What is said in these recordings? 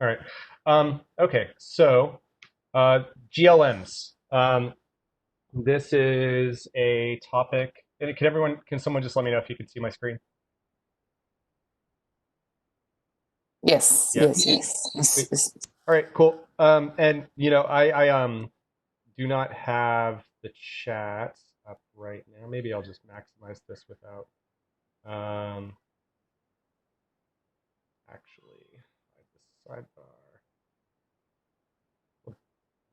All right. Okay, so GLMs. This is a topic. Can someone just let me know if you can see my screen? Yes, Yeah. yes, yes, Sweet. yes, yes. All right, cool. And I do not have the chat up right now. Maybe I'll just maximize this without um actually hide the sidebar.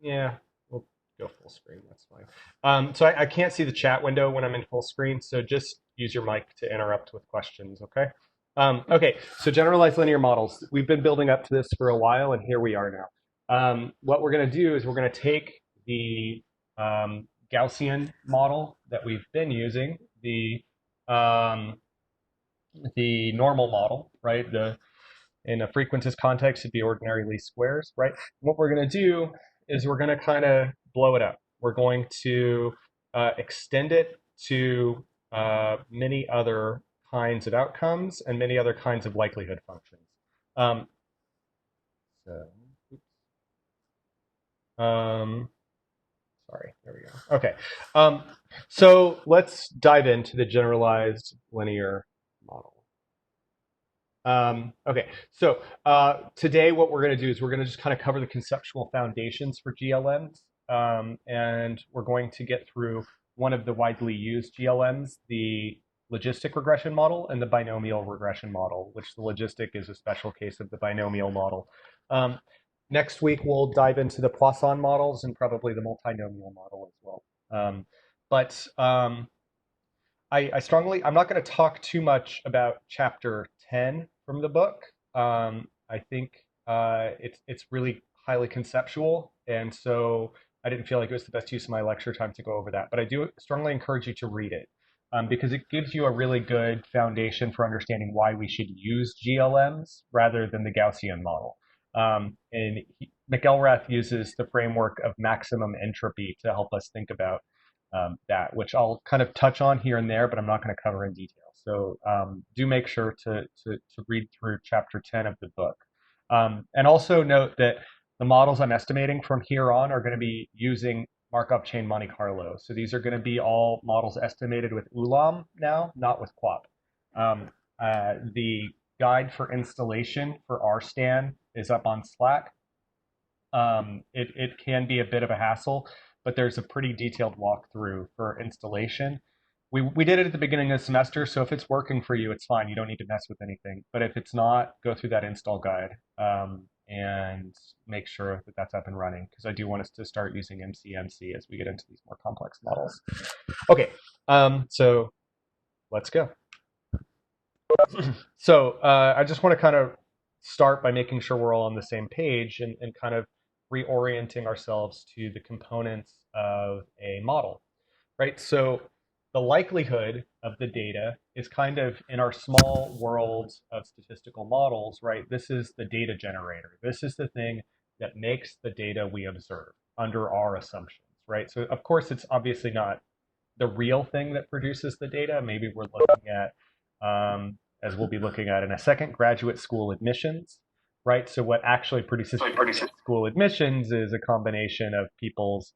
Yeah, we'll go full screen. That's fine. So I can't see the chat window when I'm in full screen, so just use your mic to interrupt with questions, okay? Okay, so generalized linear models. We've been building up to this for a while, and here we are now. What we're going to do is we're going to take the Gaussian model that we've been using, um, the normal model, right? In a frequentist context, it'd be ordinary least squares, right? What we're going to do is we're going to kind of blow it up. We're going to extend it to many other kinds of outcomes and many other kinds of likelihood functions. Um, so, um, sorry, there we go. Okay, um, so let's dive into the generalized linear model. Okay, so today what we're going to do is we're going to just kind of cover the conceptual foundations for GLMs, and we're going to get through one of the widely used GLMs, the logistic regression model and the binomial regression model, which the logistic is a special case of the binomial model. Um, Next week we'll dive into the Poisson models and probably the multinomial model as well. But I'm not going to talk too much about chapter 10 from the book. I think it's really highly conceptual, and so I didn't feel like it was the best use of my lecture time to go over that. But I do strongly encourage you to read it because it gives you a really good foundation for understanding why we should use GLMs rather than the Gaussian model. McElrath uses the framework of maximum entropy to help us think about that, which I'll kind of touch on here and there, but I'm not going to cover in detail. So do make sure to read through chapter 10 of the book. And also note that the models I'm estimating from here on are going to be using Markov chain Monte Carlo. So these are going to be all models estimated with Ulam now, not with QUAP. The guide for installation for RStan is up on Slack. It can be a bit of a hassle, but there's a pretty detailed walkthrough for installation. We did it at the beginning of the semester, so if it's working for you, it's fine. You don't need to mess with anything. But if it's not, go through that install guide and make sure that that's up and running, because I do want us to start using MCMC as we get into these more complex models. Okay, so let's go. So I just want to kind of start by making sure we're all on the same page and kind of reorienting ourselves to the components of a model, right? So the likelihood of the data is kind of in our small world of statistical models, right? This is the data generator. This is the thing that makes the data we observe under our assumptions, right? So of course, it's obviously not the real thing that produces the data. Maybe we're looking at, as we'll be looking at in a second, graduate school admissions, right? So what actually produces graduate school admissions is a combination of people's,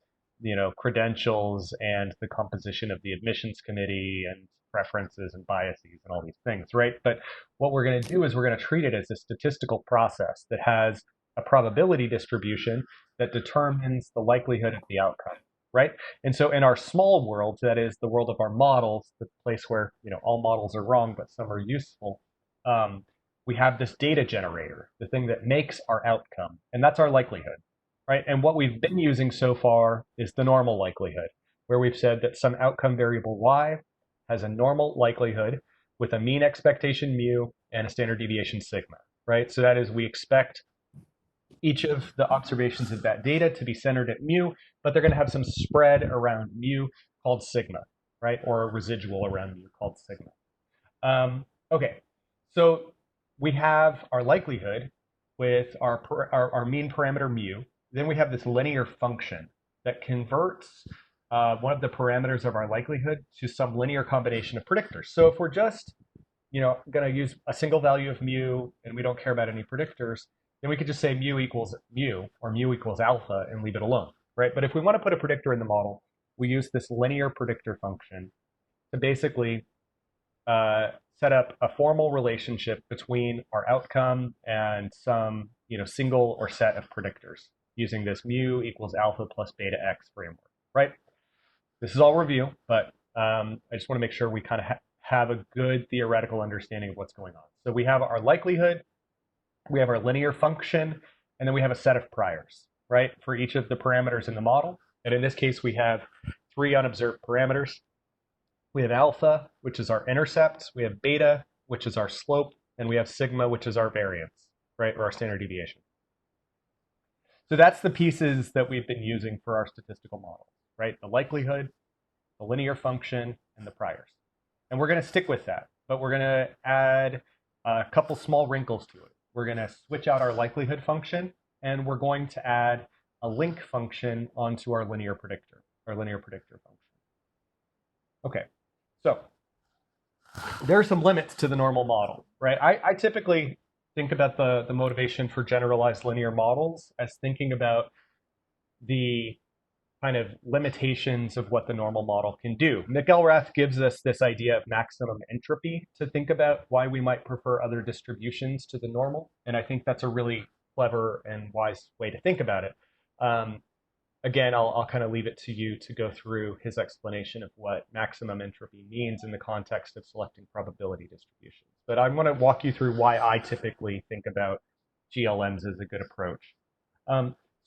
credentials and the composition of the admissions committee and preferences and biases and all these things, right? But what we're going to do is we're going to treat it as a statistical process that has a probability distribution that determines the likelihood of the outcome, right? And so in our small world, that is the world of our models, the place where all models are wrong, but some are useful. We have this data generator, the thing that makes our outcome, and that's our likelihood, right? And what we've been using so far is the normal likelihood, where we've said that some outcome variable y has a normal likelihood with a mean expectation mu and a standard deviation sigma, right? So that is we expect each of the observations of that data to be centered at mu, but they're going to have some spread around mu called sigma, right? Or a residual around mu called sigma. Okay, so we have our likelihood with our mean parameter mu. Then we have this linear function that converts one of the parameters of our likelihood to some linear combination of predictors. So if we're just going to use a single value of mu and we don't care about any predictors, then we could just say mu equals mu or mu equals alpha and leave it alone, right? But if we want to put a predictor in the model, we use this linear predictor function to basically set up a formal relationship between our outcome and some single or set of predictors using this mu equals alpha plus beta x framework, right? This is all review, but I just want to make sure we kind of have a good theoretical understanding of what's going on. So we have our likelihood, we have our linear function, and then we have a set of priors, right, for each of the parameters in the model. And in this case, we have 3 unobserved parameters. We have alpha, which is our intercept. We have beta, which is our slope. And we have sigma, which is our variance, right, or our standard deviation. So that's the pieces that we've been using for our statistical model, right? The likelihood, the linear function, and the priors. And we're going to stick with that, but we're going to add a couple small wrinkles to it. We're going to switch out our likelihood function, and we're going to add a link function onto our linear predictor function. Okay, so there are some limits to the normal model, right? I typically think about the motivation for generalized linear models as thinking about the kind of limitations of what the normal model can do. McElrath gives us this idea of maximum entropy to think about why we might prefer other distributions to the normal. And I think that's a really clever and wise way to think about it. Again, I'll kind of leave it to you to go through his explanation of what maximum entropy means in the context of selecting probability distributions. But I'm going to walk you through why I typically think about GLMs as a good approach.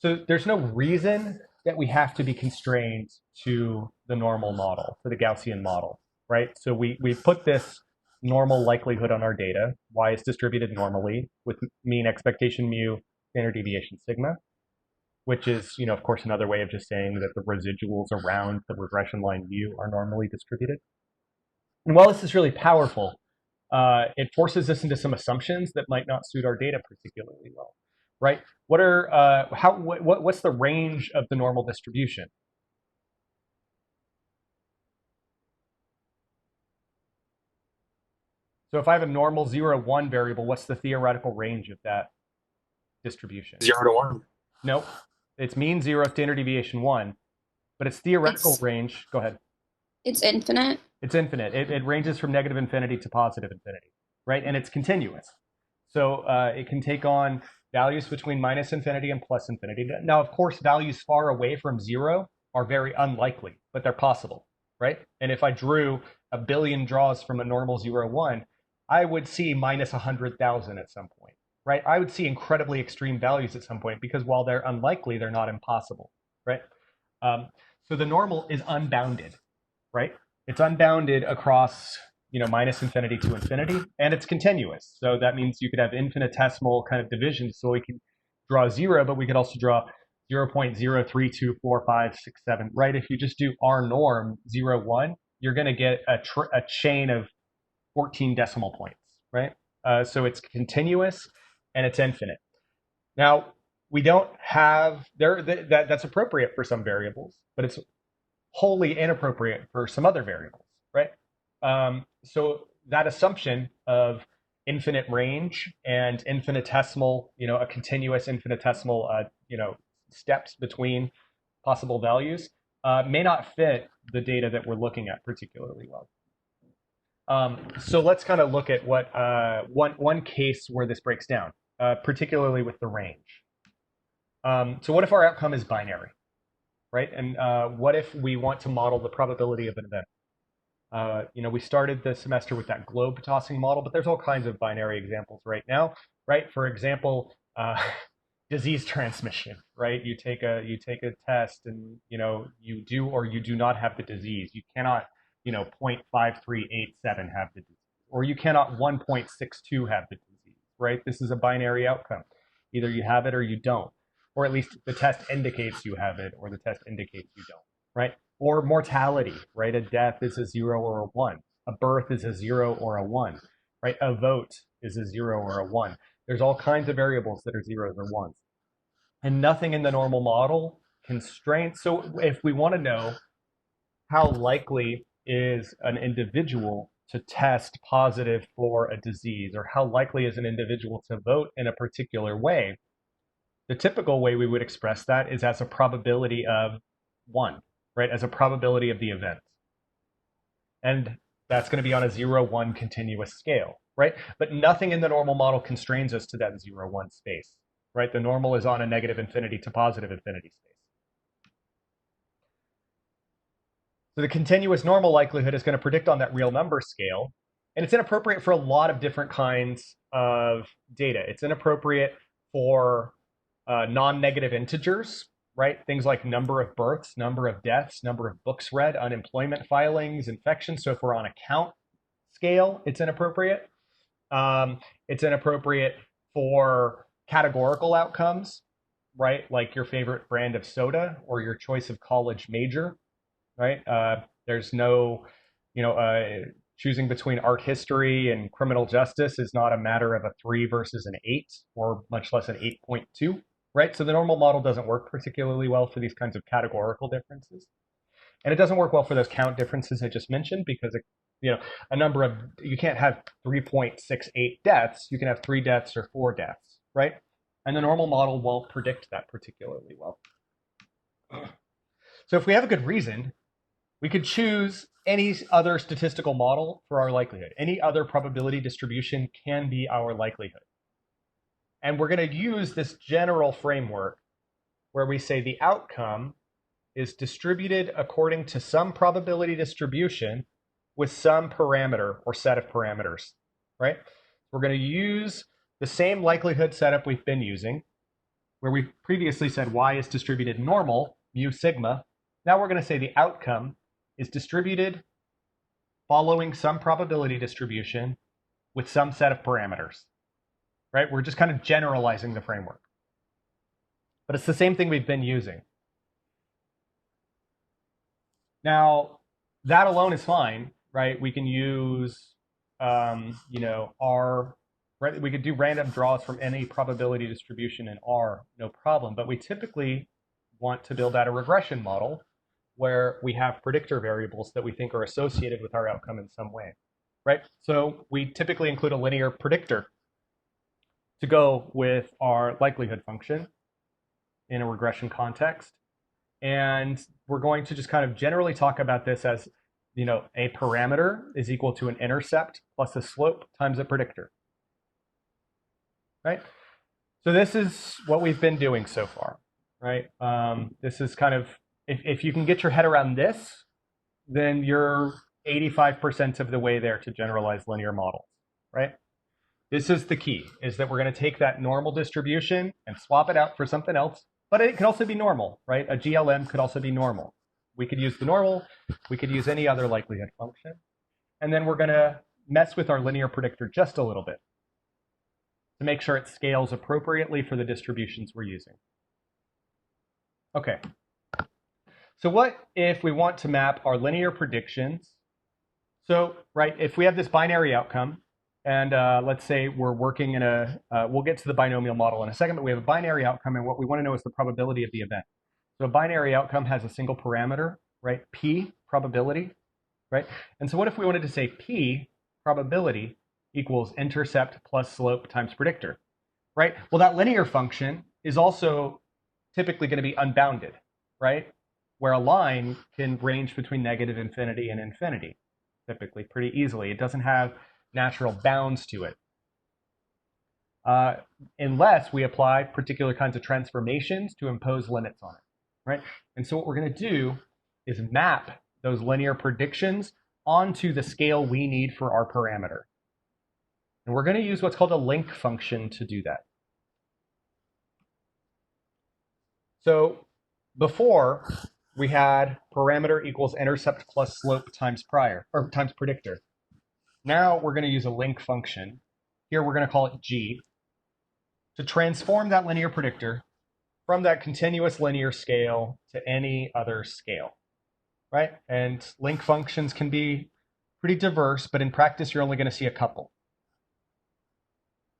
So there's no reason that we have to be constrained to the normal model, to the Gaussian model, right? So we put this normal likelihood on our data, y is distributed normally with mean expectation mu, standard deviation sigma, which is, of course, another way of just saying that the residuals around the regression line mu are normally distributed. And while this is really powerful, it forces us into some assumptions that might not suit our data particularly well, right? What's the range of the normal distribution? So if I have a normal 0, 1 variable, what's the theoretical range of that distribution? 0 to 1. Nope. It's mean 0, standard deviation 1, but its theoretical range, go ahead. It's infinite. It's infinite. It ranges from negative infinity to positive infinity, right? And it's continuous. So it can take on values between minus infinity and plus infinity. Now, of course, values far away from 0 are very unlikely, but they're possible, right? And if I drew a billion draws from a normal 0, 1, I would see minus 100,000 at some point, right? I would see incredibly extreme values at some point because while they're unlikely, they're not impossible, right? So the normal is unbounded, right? It's unbounded across minus infinity to infinity, and it's continuous. So that means you could have infinitesimal kind of divisions. So we can draw 0, but we could also draw 0.032456, right? If you just do R norm 0, 1, you're going to get a chain of 14 decimal points, right? So it's continuous and it's infinite. Now, we don't have that's appropriate for some variables, but it's wholly inappropriate for some other variables, right? So that assumption of infinite range and infinitesimal, a continuous infinitesimal, steps between possible values may not fit the data that we're looking at particularly well. So let's kind of look at what one case where this breaks down, particularly with the range. So what if our outcome is binary, right? And what if we want to model the probability of an event? We started the semester with that globe tossing model, but there's all kinds of binary examples right now, right? For example, disease transmission, right? You take a test and, you do or you do not have the disease. You cannot, 0.5387 have the disease, or you cannot 1.62 have the disease, right? This is a binary outcome. Either you have it or you don't, or at least the test indicates you have it or the test indicates you don't, right? Or mortality, right? A death is a 0 or a 1. A birth is a 0 or a 1, right? A vote is a 0 or a 1. There's all kinds of variables that are zeros or ones. And nothing in the normal model constrains. So if we want to know how likely is an individual to test positive for a disease, or how likely is an individual to vote in a particular way, the typical way we would express that is as a probability of 1, right? As a probability of the event. And that's going to be on a 0, 1 continuous scale, right? But nothing in the normal model constrains us to that 0, 1 space, right? The normal is on a negative infinity to positive infinity space. So the continuous normal likelihood is going to predict on that real number scale. And it's inappropriate for a lot of different kinds of data. It's inappropriate for non-negative integers, right? Things like number of births, number of deaths, number of books read, unemployment filings, infections. So if we're on a count scale, it's inappropriate. It's inappropriate for categorical outcomes, right? Like your favorite brand of soda or your choice of college major, right? There's no, choosing between art history and criminal justice is not a matter of a 3 versus an 8, or much less an 8.2, right? So the normal model doesn't work particularly well for these kinds of categorical differences. And it doesn't work well for those count differences I just mentioned because, a number of, you can't have 3.68 deaths. You can have 3 deaths or 4 deaths, right? And the normal model won't predict that particularly well. So if we have a good reason, we could choose any other statistical model for our likelihood. Any other probability distribution can be our likelihood. And we're going to use this general framework where we say the outcome is distributed according to some probability distribution with some parameter or set of parameters, right? We're going to use the same likelihood setup we've been using, where we previously said y is distributed normal, mu sigma. Now we're going to say the outcome is distributed following some probability distribution with some set of parameters, right? We're just kind of generalizing the framework. But it's the same thing we've been using. Now, that alone is fine, right? We can use, R, right? We could do random draws from any probability distribution in R, no problem. But we typically want to build out a regression model where we have predictor variables that we think are associated with our outcome in some way, right? So we typically include a linear predictor to go with our likelihood function in a regression context. And we're going to just kind of generally talk about this as, a parameter is equal to an intercept plus a slope times a predictor, right? So this is what we've been doing so far, right? This is kind of, if you can get your head around this, then you're 85% of the way there to generalized linear models, right? This is the key, is that we're going to take that normal distribution and swap it out for something else. But it could also be normal, right? A GLM could also be normal. We could use the normal. We could use any other likelihood function. And then we're going to mess with our linear predictor just a little bit to make sure it scales appropriately for the distributions we're using. Okay. So what if we want to map our linear predictions? So, right, if we have this binary outcome, and let's say we're working in we'll get to the binomial model in a second, but we have a binary outcome, and what we want to know is the probability of the event. So a binary outcome has a single parameter, right? P, probability, right? And so what if we wanted to say P, probability, equals intercept plus slope times predictor, right? Well, that linear function is also typically going to be unbounded, right? Where a line can range between negative infinity and infinity, typically pretty easily. It doesn't have natural bounds to it. Unless we apply particular kinds of transformations to impose limits on it, right? And so what we're going to do is map those linear predictions onto the scale we need for our parameter. And we're going to use what's called a link function to do that. So before, we had parameter equals intercept plus slope times times predictor. Now we're going to use a link function. Here we're going to call it G to transform that linear predictor from that continuous linear scale to any other scale, right? And link functions can be pretty diverse, but in practice, you're only going to see a couple.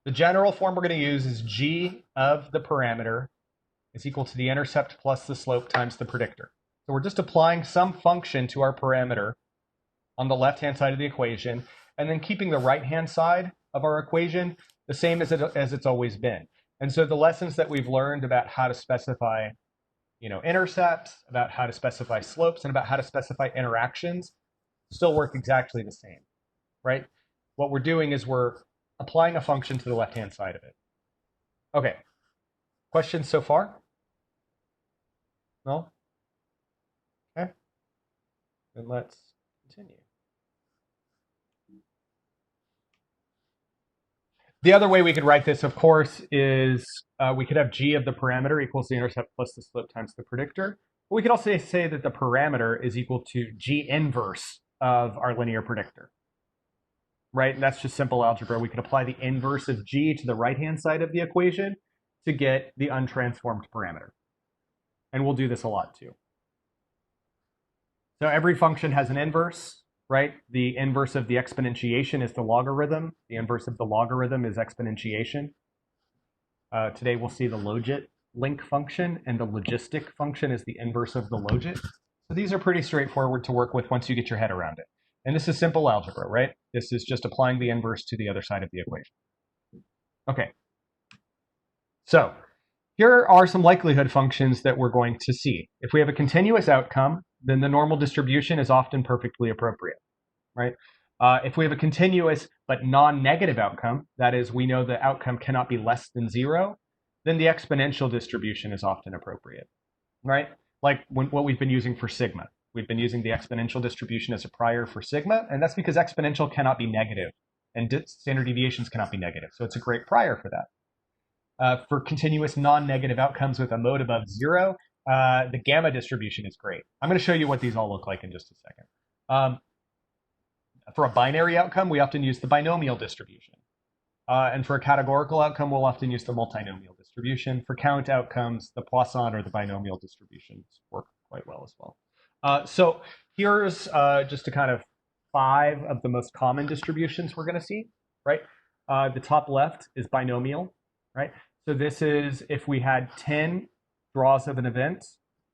The general form we're going to use is G of the parameter is equal to the intercept plus the slope times the predictor. So we're just applying some function to our parameter on the left-hand side of the equation, and then keeping the right-hand side of our equation the same as it's always been. And so the lessons that we've learned about how to specify, intercepts, about how to specify slopes, and about how to specify interactions still work exactly the same, right? What we're doing is we're applying a function to the left-hand side of it. Okay, questions so far? No? Okay, then let's continue. The other way we could write this, of course, is we could have g of the parameter equals the intercept plus the slope times the predictor. But we could also say that the parameter is equal to g inverse of our linear predictor, right? And that's just simple algebra. We could apply the inverse of g to the right-hand side of the equation to get the untransformed parameter. And we'll do this a lot too. So every function has an inverse, right? The inverse of the exponentiation is the logarithm. The inverse of the logarithm is exponentiation. Today we'll see the logit link function, and the logistic function is the inverse of the logit. So these are pretty straightforward to work with once you get your head around it. And this is simple algebra, right? This is just applying the inverse to the other side of the equation. Okay. So here are some likelihood functions that we're going to see. If we have a continuous outcome, then the normal distribution is often perfectly appropriate, right? If we have a continuous but non-negative outcome, that is, we know the outcome cannot be less than 0, then the exponential distribution is often appropriate, right? Like what we've been using for sigma. We've been using the exponential distribution as a prior for sigma, and that's because exponential cannot be negative, and standard deviations cannot be negative. So it's a great prior for that. For continuous non-negative outcomes with a mode above 0, the gamma distribution is great. I'm going to show you what these all look like in just a second. For a binary outcome, we often use the binomial distribution. And for a categorical outcome, we'll often use the multinomial distribution. For count outcomes, the Poisson or the binomial distributions work quite well as well. So here's just a kind of 5 of the most common distributions we're going to see, right? The top left is binomial, right? So this is if we had 10 draws of an event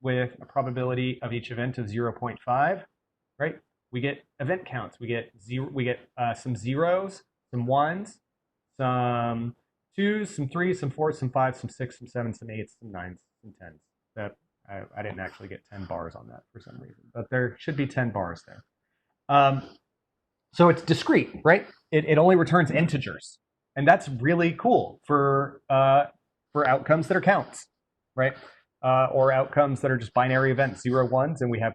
with a probability of each event of 0.5, right? We get event counts. We get some zeros, some ones, some 2s, some 3s, some 4s, some 5s, some 6s, some 7s, some 8s, some 9s, some 10s. That I didn't actually get 10 bars on that for some reason, but there should be 10 bars there. So it's discrete, right? It only returns integers, and that's really cool for outcomes that are counts, right? Or outcomes that are just binary events, 0, 1s, and we have,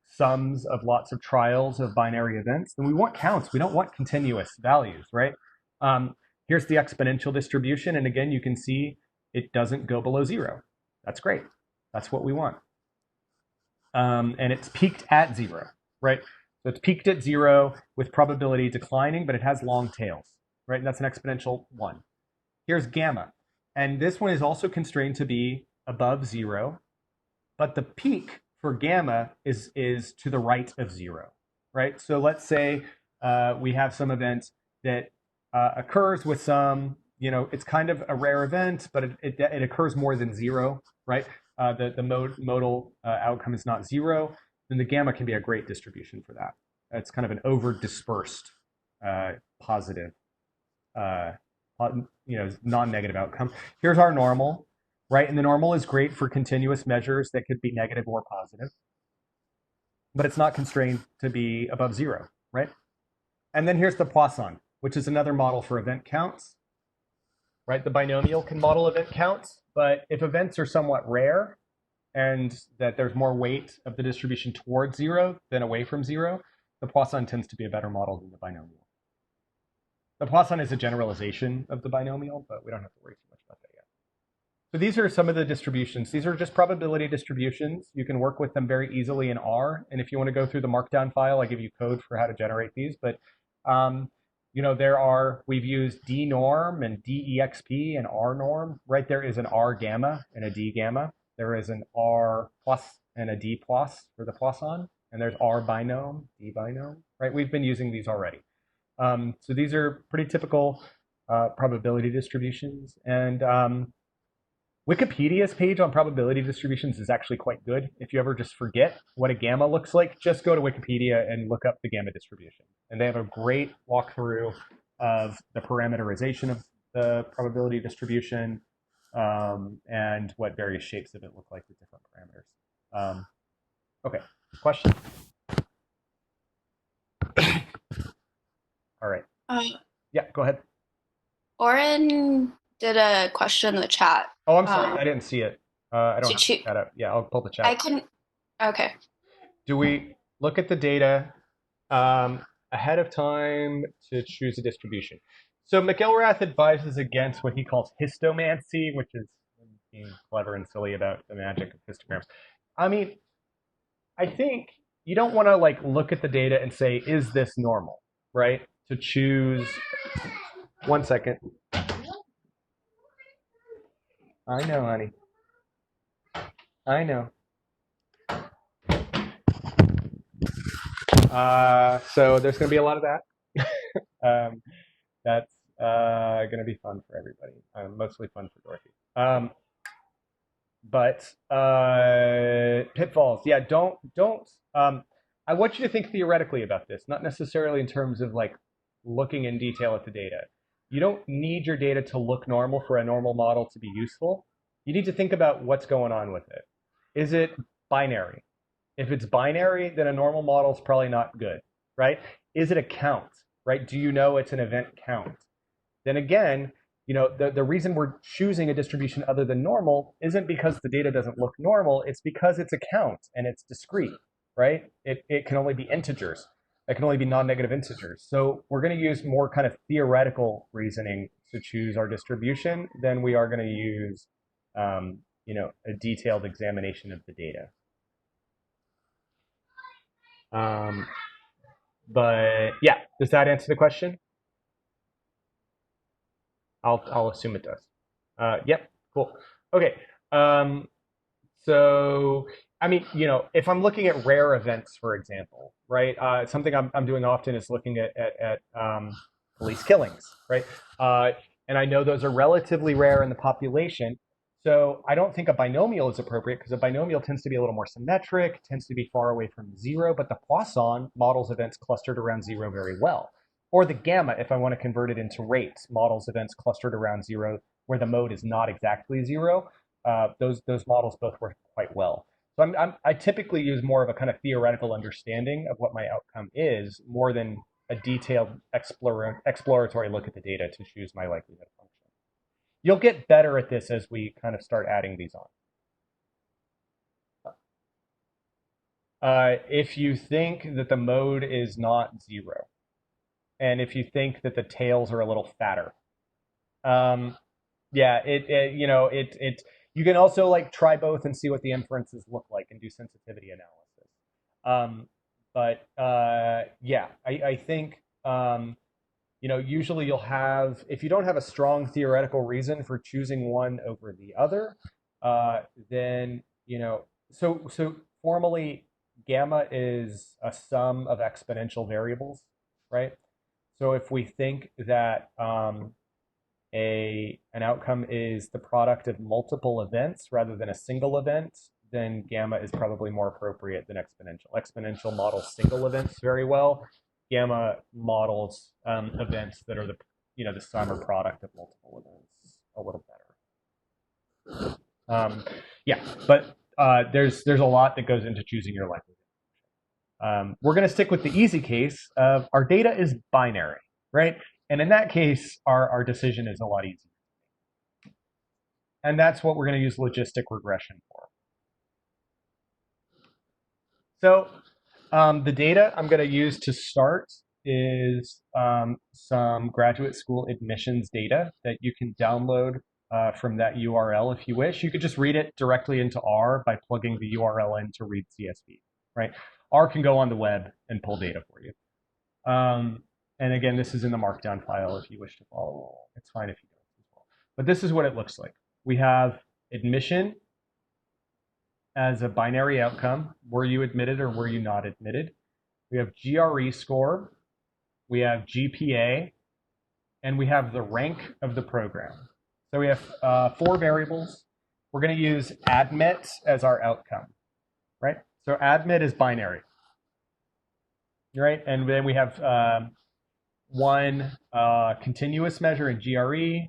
sums of lots of trials of binary events. Then we want counts. We don't want continuous values, right? Here's the exponential distribution, and again, you can see it doesn't go below 0. That's great. That's what we want. And it's peaked at 0, right? So it's peaked at 0 with probability declining, but it has long tails, right? And that's an exponential 1. Here's gamma. And this one is also constrained to be above 0, but the peak for gamma is to the right of 0, right? So let's say we have some event that occurs with some, it's kind of a rare event, but it occurs more than 0, right? The modal outcome is not 0, then the gamma can be a great distribution for that. It's kind of an over-dispersed positive, non-negative outcome. Here's our normal, right? And the normal is great for continuous measures that could be negative or positive, but it's not constrained to be above 0, right? And then here's the Poisson, which is another model for event counts, right? The binomial can model event counts, but if events are somewhat rare and that there's more weight of the distribution towards 0 than away from 0, the Poisson tends to be a better model than the binomial. The Poisson is a generalization of the binomial, but we don't have to worry too much about that yet. So these are some of the distributions. These are just probability distributions. You can work with them very easily in R. And if you want to go through the markdown file, I give you code for how to generate these. But we've used D norm and DEXP and R norm. Right there is an R gamma and a D gamma. There is an R plus and a D plus for the Poisson. And there's R binom, D binom, right? We've been using these already. So these are pretty typical probability distributions. And Wikipedia's page on probability distributions is actually quite good. If you ever just forget what a gamma looks like, just go to Wikipedia and look up the gamma distribution. And they have a great walkthrough of the parameterization of the probability distribution, and what various shapes of it look like with different parameters. Okay, question? All right. Um, Yeah, go ahead. Oren did a question in the chat. Oh, I'm sorry. I didn't see it. I don't To have the choose, chat up. Yeah, I'll pull the I chat. can. Okay. Do we look at the data ahead of time to choose a distribution? So McIlrath advises against what he calls histomancy, which is being clever and silly about the magic of histograms. I mean, I think you don't want to like look at the data and say, is this normal, right? To choose. 1 second. I know, honey. I know. So there's going to be a lot of that. That's going to be fun for everybody. Mostly fun for Dorothy. But pitfalls. Yeah, don't. I want you to think theoretically about this, not necessarily in terms of like looking in detail at the data. You don't need your data to look normal for a normal model to be useful. You need to think about what's going on with it. Is it binary? If it's binary, then a normal model is probably not good, right? Is it a count, right? Do you know it's an event count? Then again, the reason we're choosing a distribution other than normal isn't because the data doesn't look normal. It's because it's a count and it's discrete, right? It can only be integers. It can only be non-negative integers. So we're going to use more kind of theoretical reasoning to choose our distribution than we are going to use, a detailed examination of the data. But yeah, does that answer the question? I'll assume it does. Yep, cool. Okay. So I mean, if I'm looking at rare events, for example, right? Something I'm doing often is looking at police killings, right? And I know those are relatively rare in the population. So I don't think a binomial is appropriate because a binomial tends to be a little more symmetric, tends to be far away from zero, but the Poisson models events clustered around zero very well. Or the gamma, if I want to convert it into rates, models events clustered around zero where the mode is not exactly zero. Those models both work quite well. So I typically use more of a kind of theoretical understanding of what my outcome is, more than a detailed exploratory look at the data to choose my likelihood function. You'll get better at this as we kind of start adding these on. If you think that the mode is not zero, and if you think that the tails are a little fatter, yeah, you can also like try both and see what the inferences look like and do sensitivity analysis. But yeah, I think usually you'll have, if you don't have a strong theoretical reason for choosing one over the other, then so formally gamma is a sum of exponential variables, right? So if we think that an outcome is the product of multiple events rather than a single event, then gamma is probably more appropriate than exponential. Exponential models single events very well. Gamma models events that are the sum or product of multiple events a little better. Yeah, but there's a lot that goes into choosing your likelihood. We're going to stick with the easy case of our data is binary, right? And in that case, our decision is a lot easier. And that's what we're going to use logistic regression for. So the data I'm going to use to start is some graduate school admissions data that you can download from that URL if you wish. You could just read it directly into R by plugging the URL in to read CSV, right? R can go on the web and pull data for you. And again, this is in the markdown file if you wish to follow along. It's fine if you don't as well. But this is what it looks like. We have admission as a binary outcome. Were you admitted or were you not admitted? We have GRE score. We have GPA. And we have the rank of the program. So we have 4 variables. we're going to use admit as our outcome, right? So admit is binary, right? And then we have one continuous measure in GRE,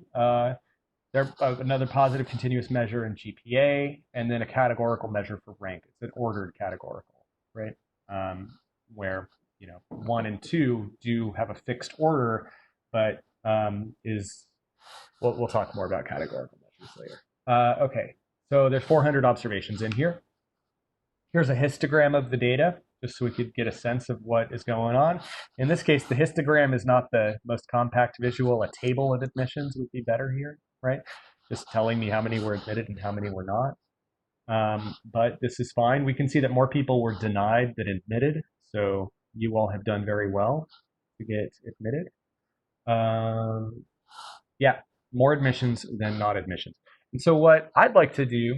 another positive continuous measure in GPA, and then a categorical measure for rank. It's an ordered categorical, right? Where 1 and 2 do have a fixed order, but we'll talk more about categorical measures later. Okay, so there's 400 observations in here. Here's a histogram of the data, just so we could get a sense of what is going on. In this case, the histogram is not the most compact visual. A table of admissions would be better here, right? Just telling me how many were admitted and how many were not. But this is fine. We can see that more people were denied than admitted. So you all have done very well to get admitted. Yeah, more admissions than not admissions. And so what I'd like to do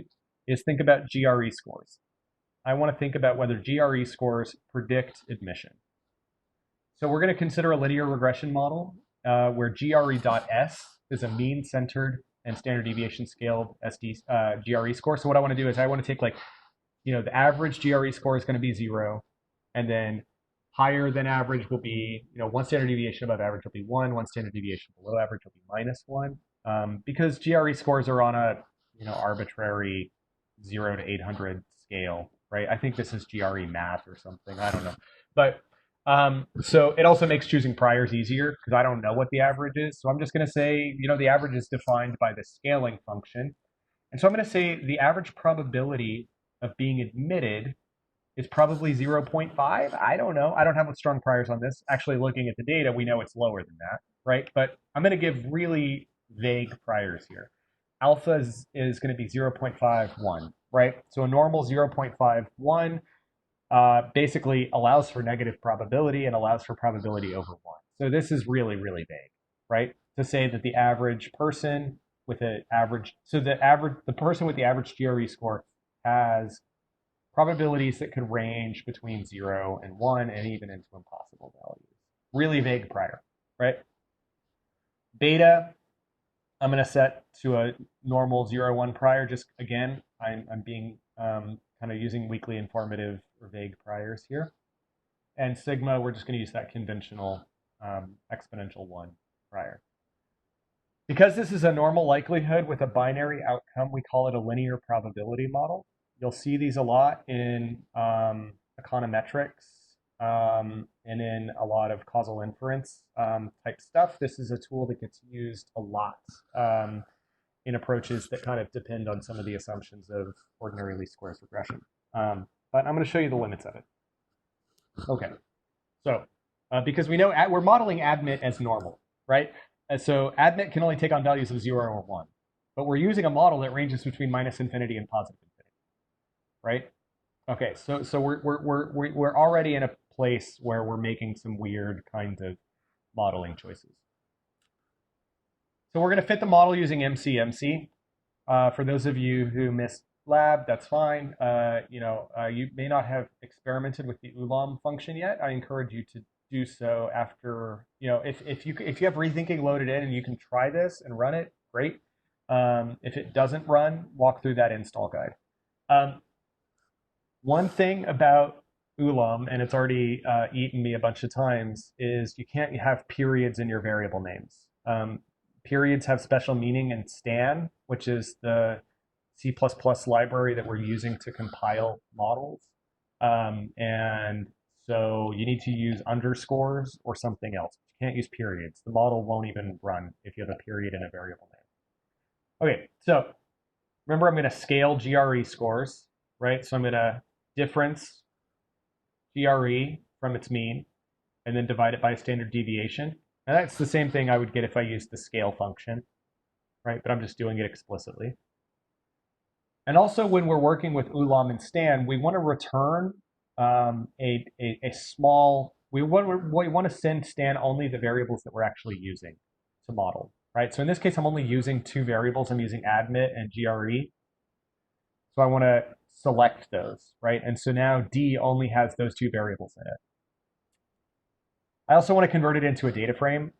is think about GRE scores. I want to think about whether GRE scores predict admission. So we're going to consider a linear regression model where GRE.S is a mean-centered and standard deviation scaled GRE score. So what I want to do is I want to take the average GRE score is going to be 0, and then higher than average will be, one standard deviation above average will be 1, one standard deviation below average will be -1, because GRE scores are on a arbitrary 0 to 800 scale, right? I think this is GRE math or something. I don't know, but so it also makes choosing priors easier because I don't know what the average is. So I'm just going to say, the average is defined by the scaling function. And so I'm going to say the average probability of being admitted is probably 0.5. I don't know. I don't have strong priors on this. Actually, looking at the data, we know it's lower than that, right? But I'm going to give really vague priors here. Alpha is going to be 0.51, right? So a normal 0.51 basically allows for negative probability and allows for probability over 1. So this is really, really vague, right? To say that the average person with an average, so the person with the average GRE score has probabilities that could range between 0 and 1 and even into impossible values. Really vague prior, right? Beta, I'm going to set to a normal 0, 1 prior. Just again, I'm being kind of using weakly informative or vague priors here. And sigma, we're just going to use that conventional exponential 1 prior. Because this is a normal likelihood with a binary outcome, we call it a linear probability model. You'll see these a lot in econometrics and in a lot of causal inference type stuff. This is a tool that gets used a lot in approaches that kind of depend on some of the assumptions of ordinary least squares regression. But I'm going to show you the limits of it. Okay, so because we know we're modeling admit as normal, right? So admit can only take on values of 0 or 1, but we're using a model that ranges between -infinity and +infinity, right? Okay, so we're already in a place where we're making some weird kind of modeling choices. So we're going to fit the model using MC. For those of you who missed lab, that's fine. You may not have experimented with the Ulam function yet. I encourage you to do so after, if you have rethinking loaded in and you can try this and run it, great. If it doesn't run, walk through that install guide. One thing about Ulam, and it's already eaten me a bunch of times, is you can't have periods in your variable names. Periods have special meaning in Stan, which is the C++ library that we're using to compile models. And so you need to use underscores or something else. You can't use periods. The model won't even run if you have a period in a variable name. Okay, so remember I'm going to scale GRE scores, right? So I'm going to difference GRE from its mean and then divide it by a standard deviation. And that's the same thing I would get if I used the scale function, right? But I'm just doing it explicitly. And also when we're working with Ulam and Stan, we want to return a small, we want to send Stan only the variables that we're actually using to model, right? So in this case, I'm only using 2 variables. I'm using admit and GRE. So I want to select those, right? And so now D only has those 2 variables in it. I also want to convert it into a data frame.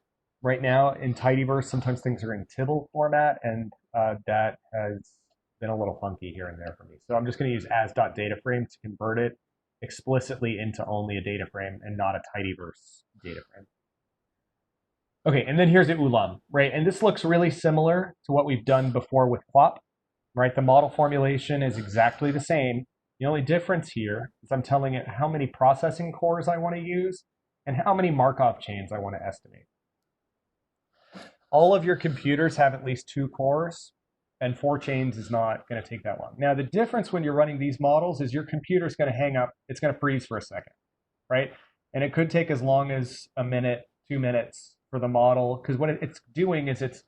Right now in tidyverse, sometimes things are in Tibble format, and that has been a little funky. here and there for me. So I'm just going to use as.dataframe to convert it explicitly into only a data frame and not a tidyverse data frame. Okay, and then here's the ulam, right? And this looks really similar to what we've done before with QUAP, right? The model formulation is exactly the same. The only difference here is I'm telling it how many processing cores I want to use and how many Markov chains I want to estimate. All of your computers have at least 2 cores, and 4 chains is not going to take that long. Now, the difference when you're running these models is your computer's going to hang up. It's going to freeze for a second, right? And it could take as long as a minute, 2 minutes for the model, because what it's doing is it's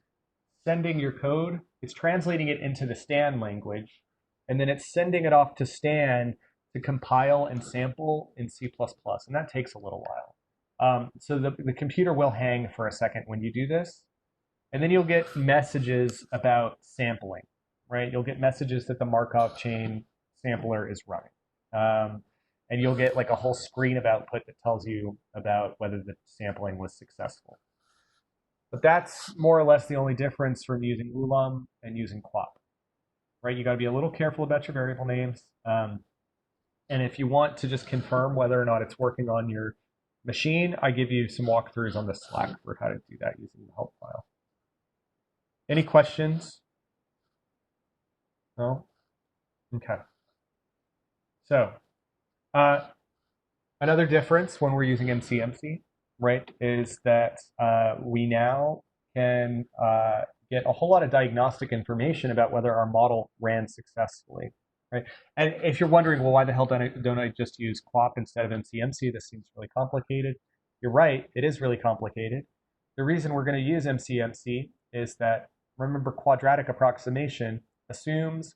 sending your code, it's translating it into the Stan language, and then it's sending it off to Stan to compile and sample in C++, and that takes a little while. So the computer will hang for a second when you do this, and then you'll get messages about sampling, right? You'll get messages that the Markov chain sampler is running. And you'll get like a whole screen of output that tells you about whether the sampling was successful. But that's more or less the only difference from using ulam and using QUAP, right? You got to be a little careful about your variable names. And if you want to just confirm whether or not it's working on your machine, I give you some walkthroughs on the Slack for how to do that using the help file. Any questions? No? Okay. So another difference when we're using MCMC, right, is that we now can get a whole lot of diagnostic information about whether our model ran successfully, right? And if you're wondering, well, why the hell don't I just use QUAP instead of MCMC? This seems really complicated. You're right, it is really complicated. The reason we're going to use MCMC is that, remember, quadratic approximation assumes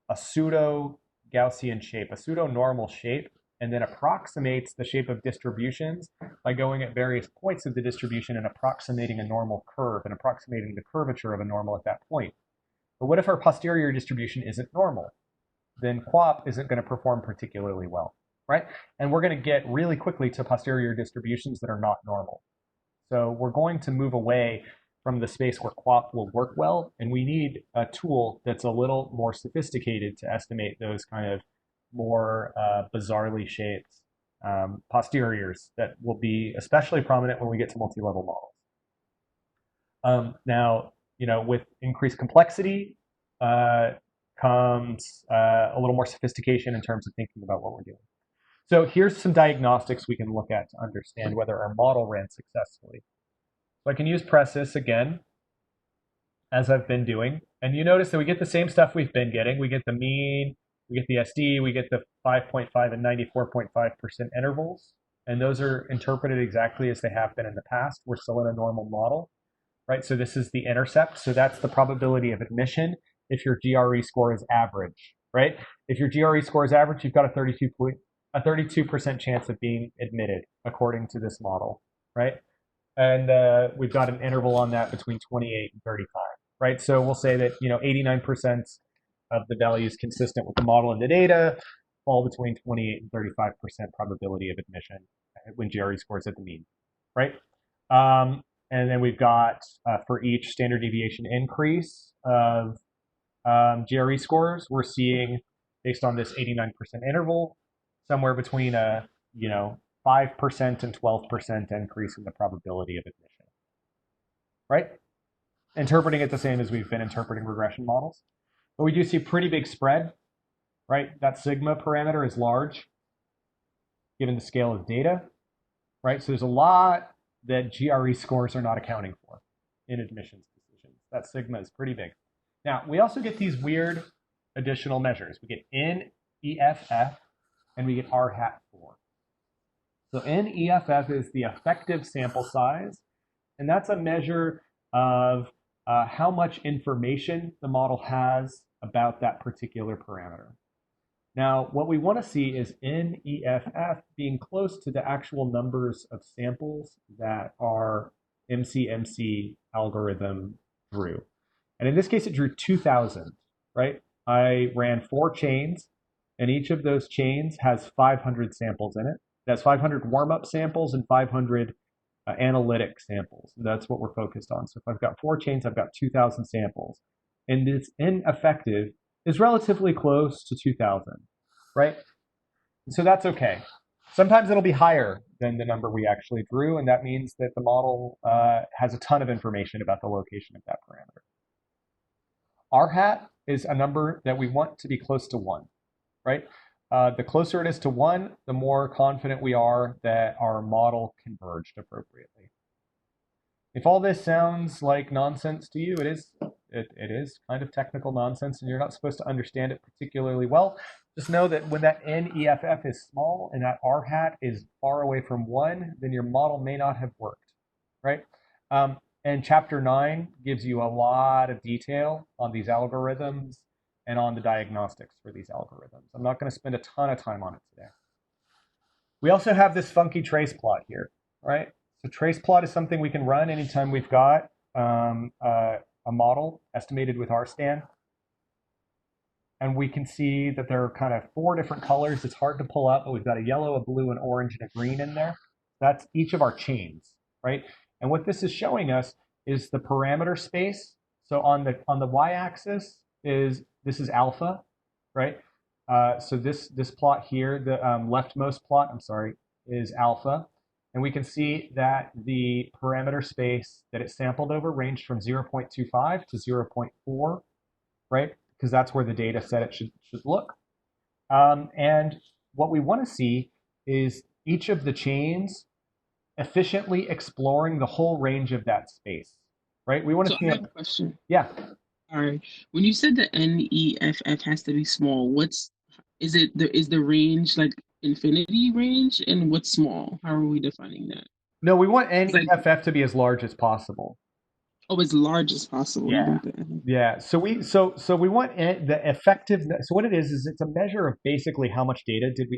a pseudo Gaussian shape, a pseudo normal shape, and then approximates the shape of distributions by going at various points of the distribution and approximating a normal curve and approximating the curvature of a normal at that point. But what if our posterior distribution isn't normal? Then QUAP isn't going to perform particularly well, right? And we're going to get really quickly to posterior distributions that are not normal. So we're going to move away from the space where QUAP will work well, and we need a tool that's a little more sophisticated to estimate those kind of more bizarrely shaped posteriors that will be especially prominent when we get to multi-level models. Now, with increased complexity comes a little more sophistication in terms of thinking about what we're doing. So here's some diagnostics we can look at to understand whether our model ran successfully. So I can use Presys again, as I've been doing. And you notice that we get the same stuff we've been getting. We get the mean, we get the SD, we get the 5.5 and 94.5% intervals. And those are interpreted exactly as they have been in the past. We're still in a normal model, right? So this is the intercept. So that's the probability of admission if your GRE score is average, right? If your GRE score is average, you've got a 32% chance of being admitted according to this model, right? And we've got an interval on that between 28 and 35, right? So we'll say that 89% of the values consistent with the model and the data fall between 28 and 35% probability of admission when GRE scores at the mean, right? And then we've got for each standard deviation increase of GRE scores, we're seeing, based on this 89% interval, somewhere between a 5% and 12% increase in the probability of admission, right? Interpreting it the same as we've been interpreting regression models. But we do see a pretty big spread, right? That sigma parameter is large, given the scale of data, right? So there's a lot that GRE scores are not accounting for in admissions decisions. That sigma is pretty big. Now, we also get these weird additional measures. We get NEFF, and we get R hat 4. So NEFF is the effective sample size, and that's a measure of how much information the model has about that particular parameter. Now, what we want to see is NEFF being close to the actual numbers of samples that our MCMC algorithm drew. And in this case, it drew 2,000, right? I ran 4 chains, and each of those chains has 500 samples in it. That's 500 warm-up samples and 500 analytic samples. And that's what we're focused on. So if I've got 4 chains, I've got 2,000 samples. And this ineffective is relatively close to 2000, right? So that's okay. Sometimes it'll be higher than the number we actually drew, and that means that the model has a ton of information about the location of that parameter. R hat is a number that we want to be close to 1, right? The closer it is to 1, the more confident we are that our model converged appropriately. If all this sounds like nonsense to you, it is kind of technical nonsense, and you're not supposed to understand it particularly well. Just know that when that NEFF is small and that R hat is far away from 1, then your model may not have worked, right? And chapter 9 gives you a lot of detail on these algorithms and on the diagnostics for these algorithms. I'm not going to spend a ton of time on it today. We also have this funky trace plot here, right? So trace plot is something we can run anytime we've got a model estimated with RStan. And we can see that there are kind of 4 different colors. It's hard to pull up, but we've got a yellow, a blue, an orange, and a green in there. That's each of our chains, right? And what this is showing us is the parameter space. So on the y-axis this is alpha, right? So this plot here, the leftmost plot, I'm sorry, is alpha. And we can see that the parameter space that it sampled over ranged from 0.25 to 0.4, right? Because that's where the data said it should look. And what we want to see is each of the chains efficiently exploring the whole range of that space, right? We want to So see I have a question. yeah. All right. When you said the NEFF has to be small, is the range like infinity range, and what's small? How are we defining that? No, we want It's like, NEFF to be as large as possible. oh, as large as possible, Yeah. even then. Yeah. So we want the effectiveness. So what it is it's a measure of basically how much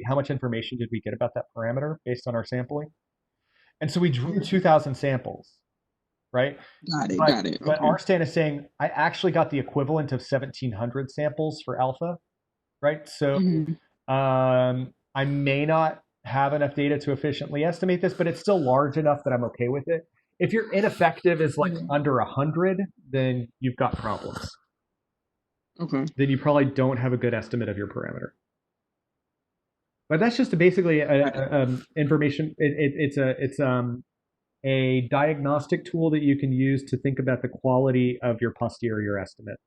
how much information did we get about that parameter based on our sampling. And so we drew 2,000 samples, right? Got it. But Okay. RStan is saying I actually got the equivalent of 1,700 samples for alpha, right? So Hmm. I may not have enough data to efficiently estimate this, but it's still large enough that I'm okay with it. If your ineffective is like Okay. under 100, then you've got problems. Okay. Then you probably don't have a good estimate of your parameter. But that's just basically Got it. information. It's a diagnostic tool that you can use to think about the quality of your posterior estimate.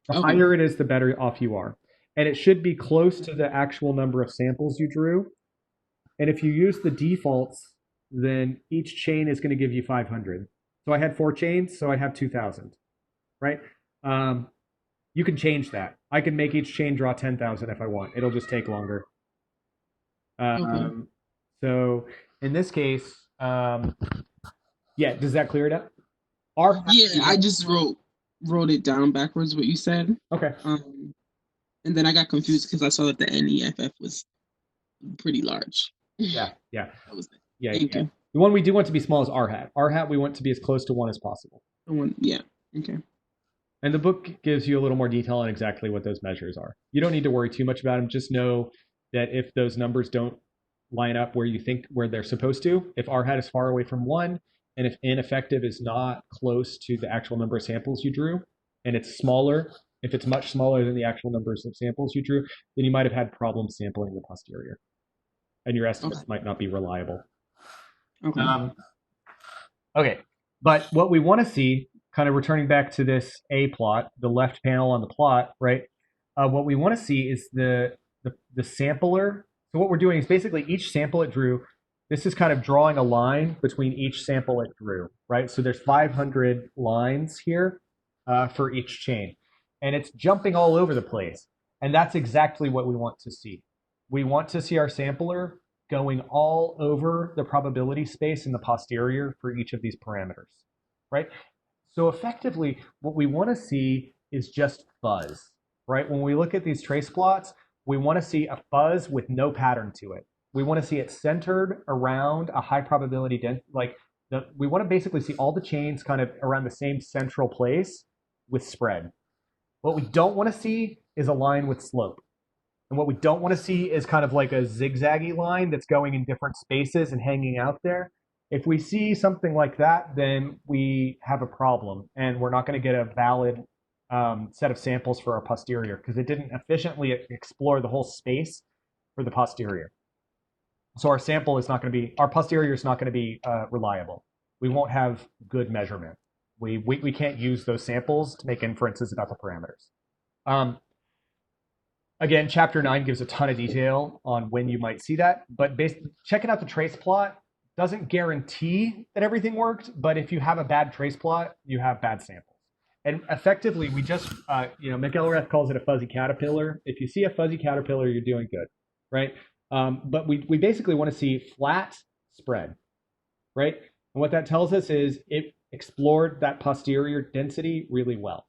The Okay. higher it is, the better off you are. And it should be close to the actual number of samples you drew. And if you use the defaults, then each chain is going to give you 500. So I had 4 chains, so I have 2,000, right? Um, you can change that. I can make each chain draw 10,000 if I want. It'll just take longer. Okay. Um, so in this case, yeah, does that clear it up? R Yeah, I just wrote it down backwards what you said. okay. Um, and then I got confused because I saw that the NEFF was pretty large. Yeah, yeah, That was it. yeah, Thank yeah. you. The one we do want to be small is R hat. R hat we want to be as close to 1 as possible. The one, yeah. Okay. And the book gives you a little more detail on exactly what those measures are. You don't need to worry too much about them. Just know that if those numbers don't line up where they're supposed to, if R hat is far away from 1, and if ineffective is not close to the actual number of samples you drew, and it's smaller, if it's much smaller than the actual numbers of samples you drew, then you might have had problems sampling the posterior, and your estimates Okay. might not be reliable. Okay. Okay, but what we want to see, kind of returning back to this A plot, the left panel on the plot, right? What we want to see is the sampler. So what we're doing is basically each sample it drew. This is kind of drawing a line between each sample it drew, right? So there's 500 lines here for each chain, and it's jumping all over the place. And that's exactly what we want to see. We want to see our sampler going all over the probability space in the posterior for each of these parameters, right? So effectively, what we want to see is just fuzz, right? When we look at these trace plots, we want to see a fuzz with no pattern to it. We want to see it centered around a high probability we want to basically see all the chains kind of around the same central place with spread. What we don't want to see is a line with slope. And what we don't want to see is kind of like a zigzaggy line that's going in different spaces and hanging out there. If we see something like that, then we have a problem and we're not going to get a valid set of samples for our posterior because it didn't efficiently explore the whole space for the posterior. So our sample is not going to be, our posterior is not going to be reliable. We won't have good measurement. We can't use those samples to make inferences about the parameters. Again, chapter 9 gives a ton of detail on when you might see that, but basically checking out the trace plot doesn't guarantee that everything worked, but if you have a bad trace plot, you have bad samples. And effectively, we just, McElrath calls it a fuzzy caterpillar. If you see a fuzzy caterpillar, you're doing good, right? But we basically want to see flat spread, right? And what that tells us is it explored that posterior density really well.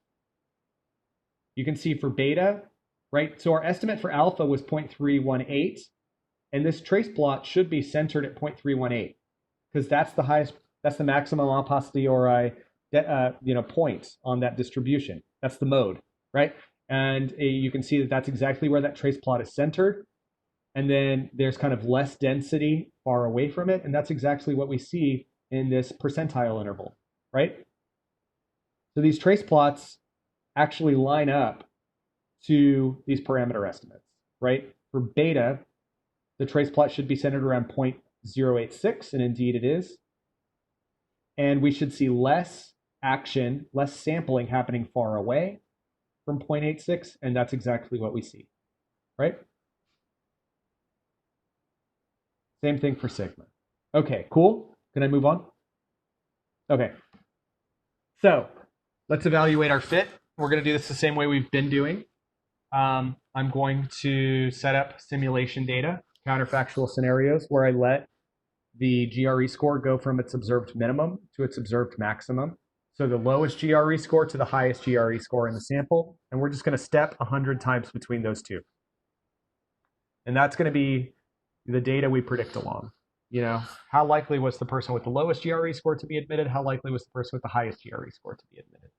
You can see for beta, right? So our estimate for alpha was 0.318, and this trace plot should be centered at 0.318 because that's the highest, that's the maximum a posteriori point on that distribution. That's the mode, right? And you can see that that's exactly where that trace plot is centered. And then there's kind of less density far away from it. And that's exactly what we see in this percentile interval, right? So these trace plots actually line up to these parameter estimates, right? For beta, the trace plot should be centered around 0.086, and indeed it is. And we should see less action, less sampling happening far away from 0.86, and that's exactly what we see, right? Same thing for sigma. Okay, cool. Can I move on? Okay. So let's evaluate our fit. We're going to do this the same way we've been doing. I'm going to set up simulation data, counterfactual scenarios, where I let the GRE score go from its observed minimum to its observed maximum. So the lowest GRE score to the highest GRE score in the sample. And we're just going to step 100 times between those two. And that's going to be the data we predict along. You know, how likely was the person with the lowest GRE score to be admitted? How likely was the person with the highest GRE score to be admitted?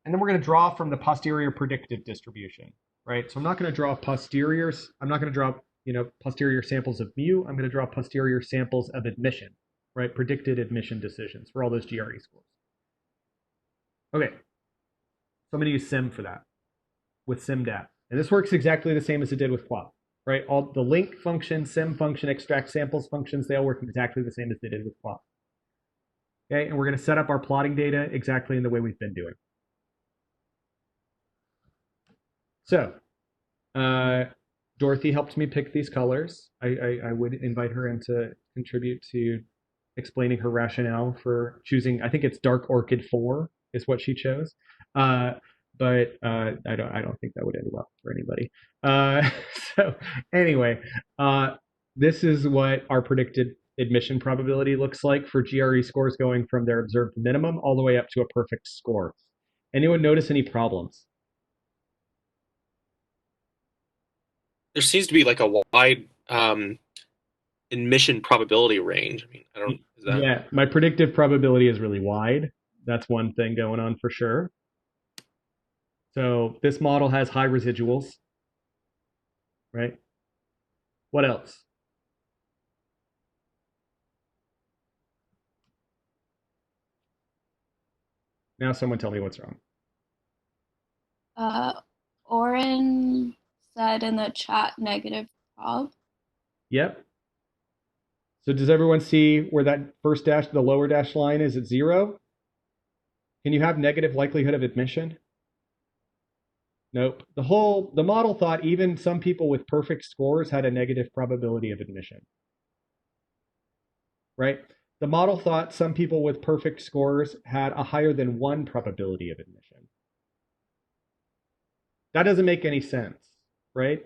And then we're going to draw from the posterior predictive distribution, right? So I'm not going to draw posteriors. I'm not going to draw, posterior samples of mu. I'm going to draw posterior samples of admission, right? Predicted admission decisions for all those GRE scores. Okay. So I'm going to use sim for that with simdat. And this works exactly the same as it did with plot, right? All the link function, sim function, extract samples functions, they all work exactly the same as they did with plot. Okay, and we're going to set up our plotting data exactly in the way we've been doing. So, Dorothy helped me pick these colors. I would invite her in to contribute to explaining her rationale for choosing. I think it's Dark Orchid 4 is what she chose. But I don't think that would end well for anybody. So anyway, this is what our predicted admission probability looks like for GRE scores going from their observed minimum all the way up to a perfect score. Anyone notice any problems? There seems to be like a wide admission probability range. I mean, I don't. Is that? Yeah, my predictive probability is really wide. That's one thing going on for sure. So this model has high residuals, right? What else? Now someone tell me what's wrong. Oren said in the chat negative prob. Yep. So does everyone see where that first dash, the lower dash line is at 0? Can you have negative likelihood of admission? Nope. The model thought even some people with perfect scores had a negative probability of admission. Right? The model thought some people with perfect scores had a higher than 1 probability of admission. That doesn't make any sense, right?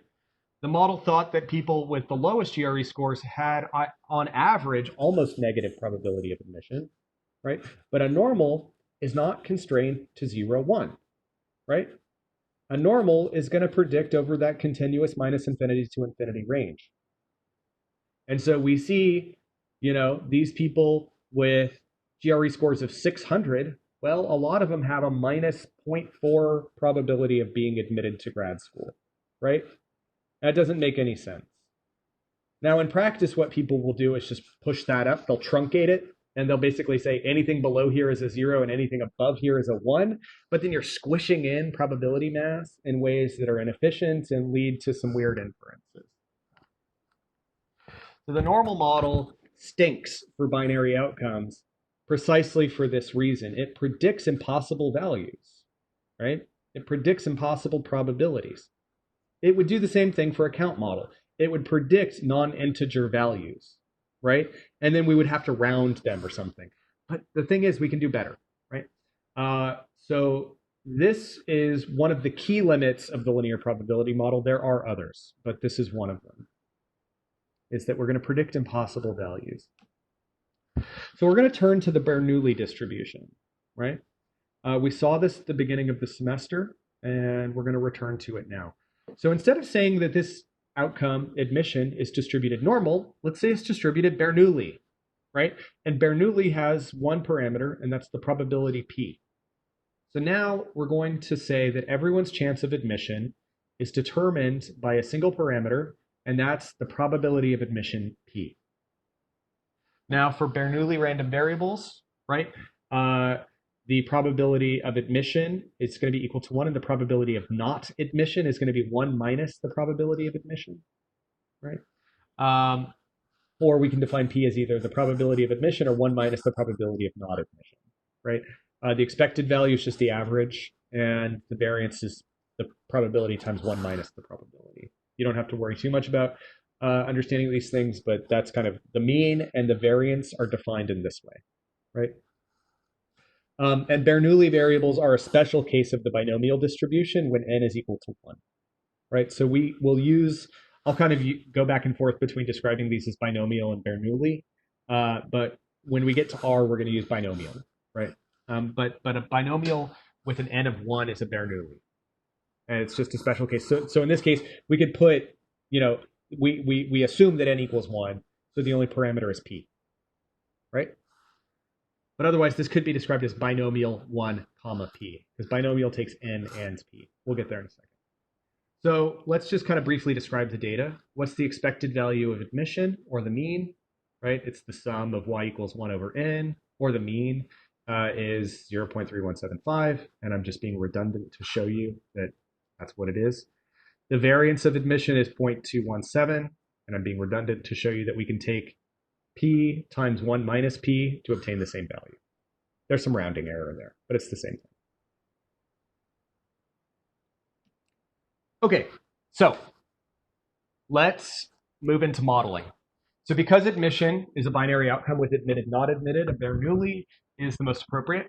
The model thought that people with the lowest GRE scores had, on average, almost negative probability of admission, right? But a normal is not constrained to 0, 1, right? A normal is going to predict over that continuous minus infinity to infinity range. And so we see, these people with GRE scores of 600, well, a lot of them have a minus 0.4 probability of being admitted to grad school, right? That doesn't make any sense. Now, in practice, what people will do is just push that up. They'll truncate it, And they'll basically say anything below here is a 0 and anything above here is a 1. But then you're squishing in probability mass in ways that are inefficient and lead to some weird inferences. So the normal model stinks for binary outcomes precisely for this reason. It predicts impossible values, right? It predicts impossible probabilities. It would do the same thing for a count model. It would predict non-integer values, right? And then we would have to round them or something. But the thing is, we can do better, right? So this is one of the key limits of the linear probability model. There are others, but this is one of them, is that we're going to predict impossible values. So we're going to turn to the Bernoulli distribution, right? We saw this at the beginning of the semester, and we're going to return to it now. So instead of saying that this outcome, admission, is distributed normal, let's say it's distributed Bernoulli, right? And Bernoulli has one parameter, and that's the probability P. So now we're going to say that everyone's chance of admission is determined by a single parameter, and that's the probability of admission P. Now for Bernoulli random variables, right? The probability of admission is going to be equal to 1, and the probability of not admission is going to be 1 minus the probability of admission, right? Or we can define P as either the probability of admission or 1 minus the probability of not admission, right? The expected value is just the average, and the variance is the probability times 1 minus the probability. You don't have to worry too much about understanding these things, but that's kind of the mean and the variance are defined in this way, right? And Bernoulli variables are a special case of the binomial distribution when n is equal to 1, right? So we will use, I'll kind of go back and forth between describing these as binomial and Bernoulli, but when we get to R, we're going to use binomial, right? But a binomial with an n of 1 is a Bernoulli, and it's just a special case. So in this case, we could put, we assume that n equals 1, so the only parameter is P, right? But otherwise, this could be described as binomial 1, comma P, because binomial takes n and P. We'll get there in a second. So let's just kind of briefly describe the data. What's the expected value of admission, or the mean, right? It's the sum of y equals 1 over n, or the mean is 0.3175, and I'm just being redundant to show you that that's what it is. The variance of admission is 0.217, and I'm being redundant to show you that we can take P times 1 minus P to obtain the same value. There's some rounding error in there, but it's the same thing. Okay, so let's move into modeling. So because admission is a binary outcome with admitted, not admitted, a Bernoulli is the most appropriate.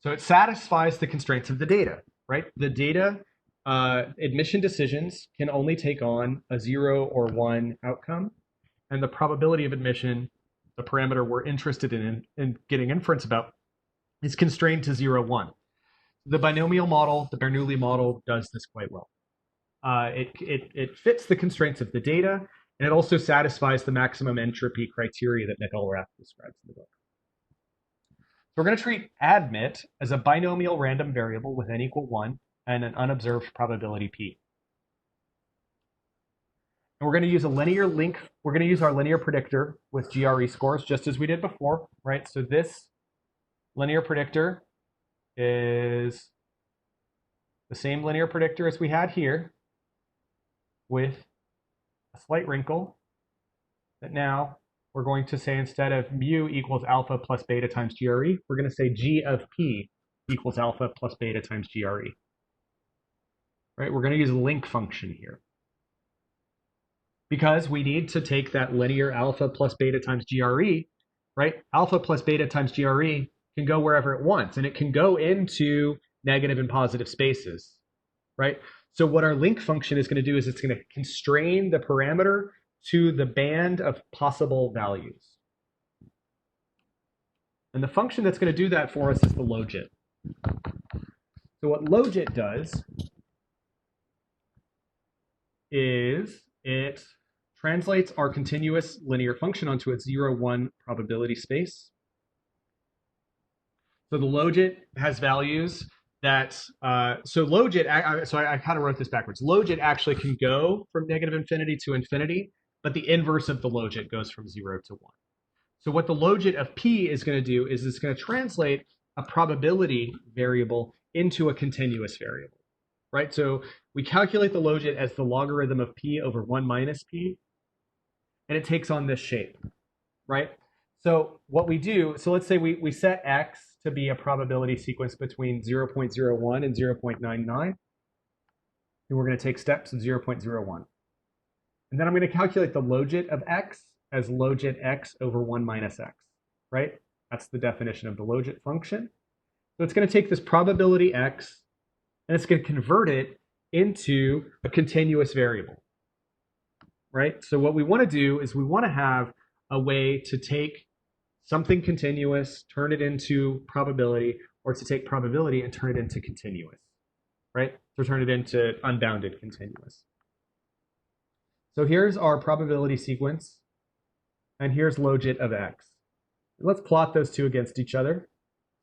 So it satisfies the constraints of the data, right? The data, admission decisions can only take on a 0 or 1 outcome, and the probability of admission, the parameter we're interested in getting inference about, is constrained to 0, 1. The binomial model, the Bernoulli model, does this quite well. It fits the constraints of the data, and it also satisfies the maximum entropy criteria that Nick Ulrath describes in the book. So we're going to treat admit as a binomial random variable with n equal 1 and an unobserved probability P. And we're going to use a linear link. We're going to use our linear predictor with GRE scores, just as we did before, right? So this linear predictor is the same linear predictor as we had here, with a slight wrinkle that now we're going to say, instead of mu equals alpha plus beta times GRE, we're going to say G of P equals alpha plus beta times GRE. Right? We're going to use a link function here, because we need to take that linear alpha plus beta times GRE, right? Alpha plus beta times GRE can go wherever it wants, and it can go into negative and positive spaces, right? So what our link function is going to do is it's going to constrain the parameter to the band of possible values. And the function that's going to do that for us is the logit. So what logit does is it translates our continuous linear function onto a 0, 1 probability space. So the logit has values that, so logit, I kind of wrote this backwards. Logit actually can go from negative infinity to infinity, but the inverse of the logit goes from 0 to 1. So what the logit of P is going to do is it's going to translate a probability variable into a continuous variable, right? So we calculate the logit as the logarithm of P over 1 minus P, and it takes on this shape, right? So what we do, so let's say we set X to be a probability sequence between 0.01 and 0.99, and we're going to take steps of 0.01. And then I'm going to calculate the logit of X as logit X over 1 minus X, right? That's the definition of the logit function. So it's going to take this probability X, and it's going to convert it into a continuous variable, right? So what we want to do is we want to have a way to take something continuous, turn it into probability, or to take probability and turn it into continuous, right? To turn it into unbounded continuous. So here's our probability sequence, and here's logit of X. Let's plot those two against each other,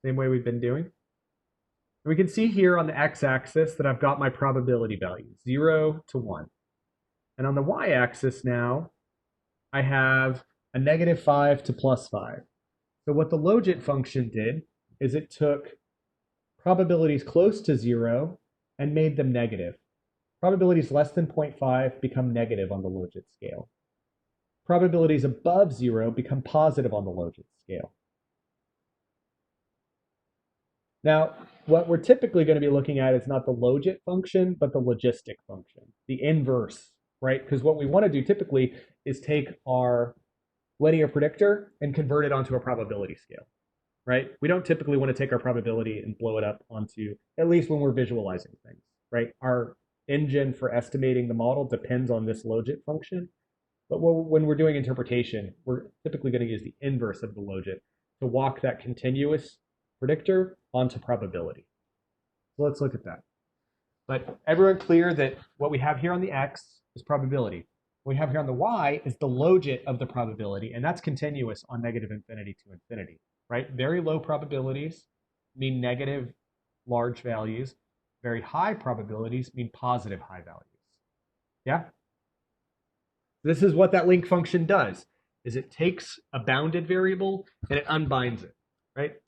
same way we've been doing. And we can see here on the x-axis that I've got my probability values, 0 to 1. And on the y-axis now, I have a -5 to +5. So what the logit function did is it took probabilities close to 0 and made them negative. Probabilities less than 0.5 become negative on the logit scale. Probabilities above 0 become positive on the logit scale. Now, what we're typically going to be looking at is not the logit function, but the logistic function, the inverse, right? Because what we want to do typically is take our linear predictor and convert it onto a probability scale, right? We don't typically want to take our probability and blow it up onto, at least when we're visualizing things, right? Our engine for estimating the model depends on this logit function. But when we're doing interpretation, we're typically going to use the inverse of the logit to walk that continuous predictor onto probability. So let's look at that. But everyone clear that what we have here on the x is probability. What we have here on the y is the logit of the probability, and that's continuous on -infinity to infinity, right? Very low probabilities mean negative large values. Very high probabilities mean positive high values. Yeah? This is what that link function does, is it takes a bounded variable and it unbinds it, right?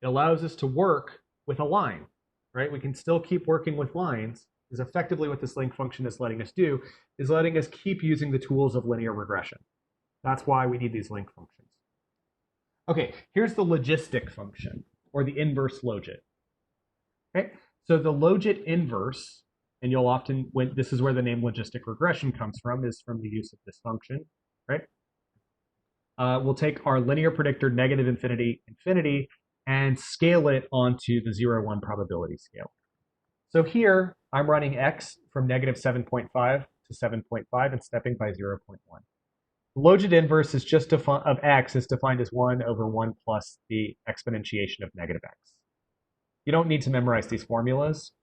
It allows us to work with a line, right? We can still keep working with lines, is effectively what this link function is letting us do, is letting us keep using the tools of linear regression. That's why we need these link functions. Okay, here's the logistic function, or the inverse logit. Okay, so the logit inverse, and you'll often, when this is where the name logistic regression comes from, is from the use of this function, right? We'll take our linear predictor -infinity, infinity, and scale it onto the 0, 1 probability scale. So here, I'm running x from -7.5 to 7.5 and stepping by 0.1. The logit inverse is just of x is defined as 1 over 1 plus the exponentiation of -x. You don't need to memorize these formulas.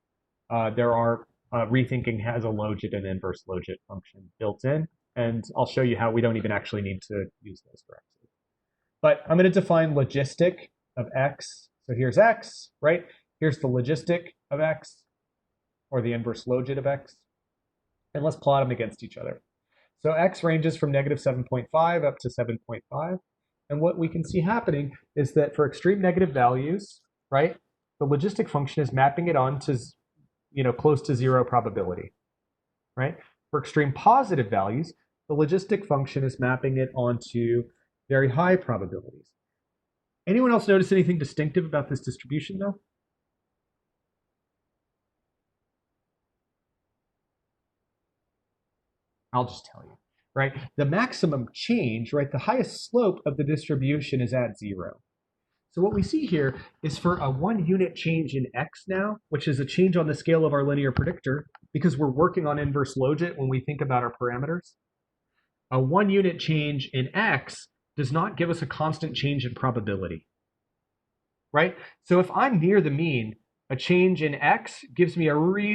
There are rethinking has a logit and inverse logit function built in, and I'll show you how we don't even actually need to use those directly. But I'm going to define logistic of x. So here's x, right? Here's the logistic of x, or the inverse logit of x. And let's plot them against each other. So x ranges from -7.5 up to 7.5. And what we can see happening is that for extreme negative values, right, the logistic function is mapping it onto close to 0 probability, right? For extreme positive values, the logistic function is mapping it onto very high probabilities. Anyone else notice anything distinctive about this distribution, though? I'll just tell you, right? The maximum change, right, the highest slope of the distribution is at 0. So what we see here is for a 1 unit change in x now, which is a change on the scale of our linear predictor, because we're working on inverse logit when we think about our parameters, a 1 unit change in x does not give us a constant change in probability, right? So if I'm near the mean, a change in x gives me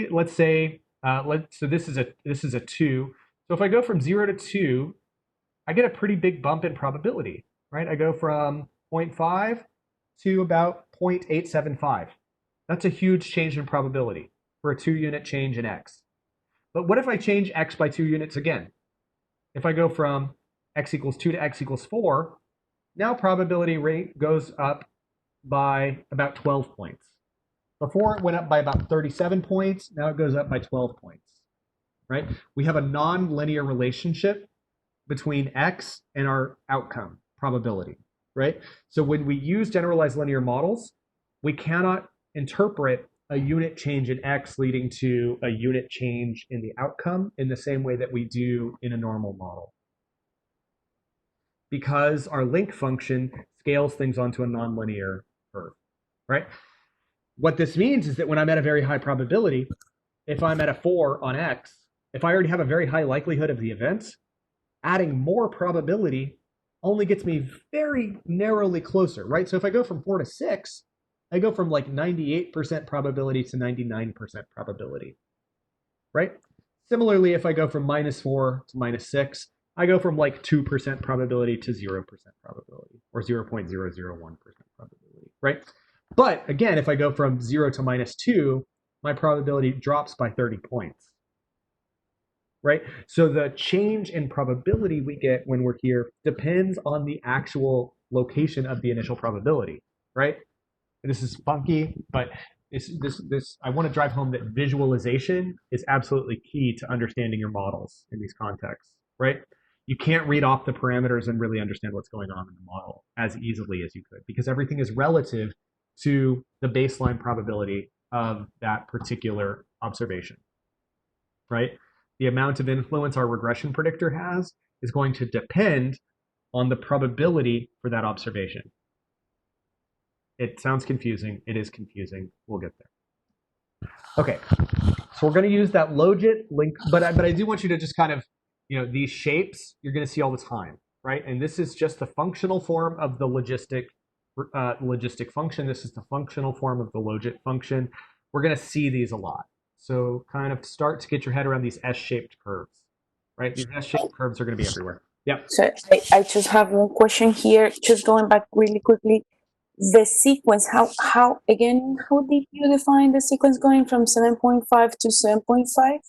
let's say, so this is a 2. So if I go from 0 to 2, I get a pretty big bump in probability, right? I go from 0.5 to about 0.875. That's a huge change in probability for a 2 unit change in x. But what if I change x by 2 units again? If I go from x equals 2 to x equals 4, now probability rate goes up by about 12 points. Before it went up by about 37 points, now it goes up by 12 points, right? We have a non-linear relationship between x and our outcome probability, right? So when we use generalized linear models, we cannot interpret a unit change in x leading to a unit change in the outcome in the same way that we do in a normal model. Because our link function scales things onto a nonlinear curve, right? What this means is that when I'm at a very high probability, if I'm at a 4 on x, if I already have a very high likelihood of the event, adding more probability only gets me very narrowly closer, right? So if I go from 4 to 6, I go from like 98% probability to 99% probability, right? Similarly, if I go from -4 to -6, I go from like 2% probability to 0% probability, or 0.001% probability, right? But again, if I go from 0 to -2, my probability drops by 30 points, right? So the change in probability we get when we're here depends on the actual location of the initial probability, right? And this is funky, but this I want to drive home that visualization is absolutely key to understanding your models in these contexts, right? You can't read off the parameters and really understand what's going on in the model as easily as you could, because everything is relative to the baseline probability of that particular observation, right? The amount of influence our regression predictor has is going to depend on the probability for that observation. It sounds confusing. It is confusing. We'll get there. Okay, so we're going to use that logit link, but I do want you to just kind of, these shapes you're going to see all the time, right? And this is just the functional form of the logistic function. This is the functional form of the logit function. We're going to see these a lot. So kind of start to get your head around these S-shaped curves, right? These S-shaped curves are going to be everywhere. Yeah. So I just have one question here, just going back really quickly. The sequence, how did you define the sequence going from 7.5 to 7.5?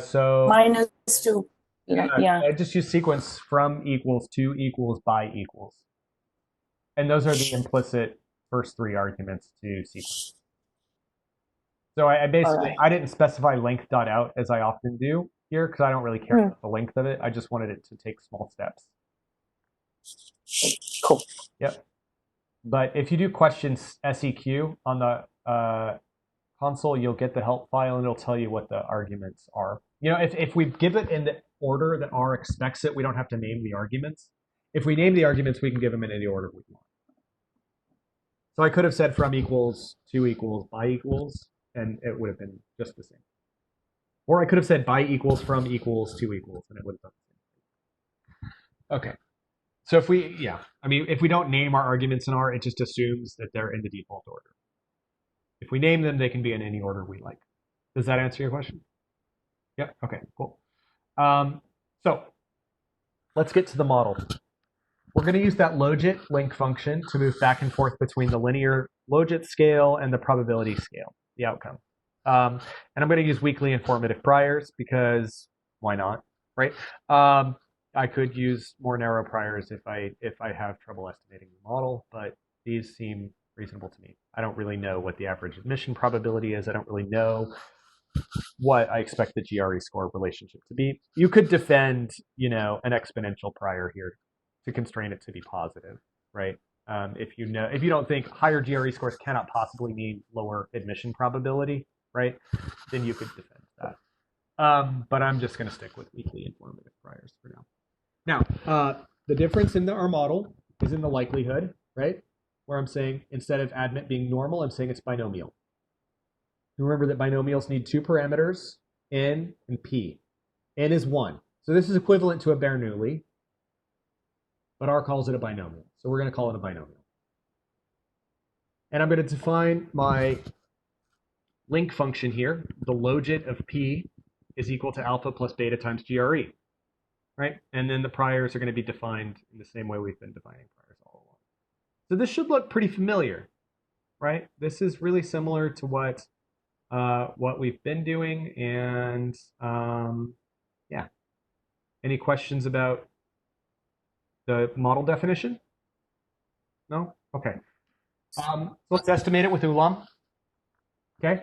So -2. Yeah. I just use sequence from equals to equals by equals. And those are the implicit first three arguments to sequence. So I basically, Right. I didn't specify length.out as I often do here because I don't really care about the length of it. I just wanted it to take small steps. Cool. Yep. But if you do questions SEQ on the console, you'll get the help file and it'll tell you what the arguments are. If we give it in the order that R expects it, we don't have to name the arguments. If we name the arguments, we can give them in any order we want. So I could have said from equals, to equals, by equals, and it would have been just the same. Or I could have said by equals, from equals, to equals, and it would have done the same. Okay. So if we don't name our arguments in R, it just assumes that they're in the default order. If we name them, they can be in any order we like. Does that answer your question? Yep. Okay, cool. So let's get to the model. We're going to use that logit link function to move back and forth between the linear logit scale and the probability scale, the outcome. And I'm going to use weakly informative priors because why not, right? I could use more narrow priors if I have trouble estimating the model, but these seem reasonable to me. I don't really know what the average admission probability is. I don't really know what I expect the GRE score relationship to be. You could defend, an exponential prior here to constrain it to be positive, right? If you don't think higher GRE scores cannot possibly mean lower admission probability, right? Then you could defend that. But I'm just going to stick with weakly informative priors for now. Now, the difference in our model is in the likelihood, right? Where I'm saying instead of admit being normal, I'm saying it's binomial. Remember that binomials need two parameters, n and p. N is 1. So this is equivalent to a Bernoulli, but R calls it a binomial. So we're going to call it a binomial. And I'm going to define my link function here. The logit of p is equal to alpha plus beta times GRE, right? And then the priors are going to be defined in the same way we've been defining priors all along. So this should look pretty familiar, right? This is really similar to what we've been doing. And yeah. Any questions about the model definition? No? Okay. So let's estimate it with Ulam. Okay.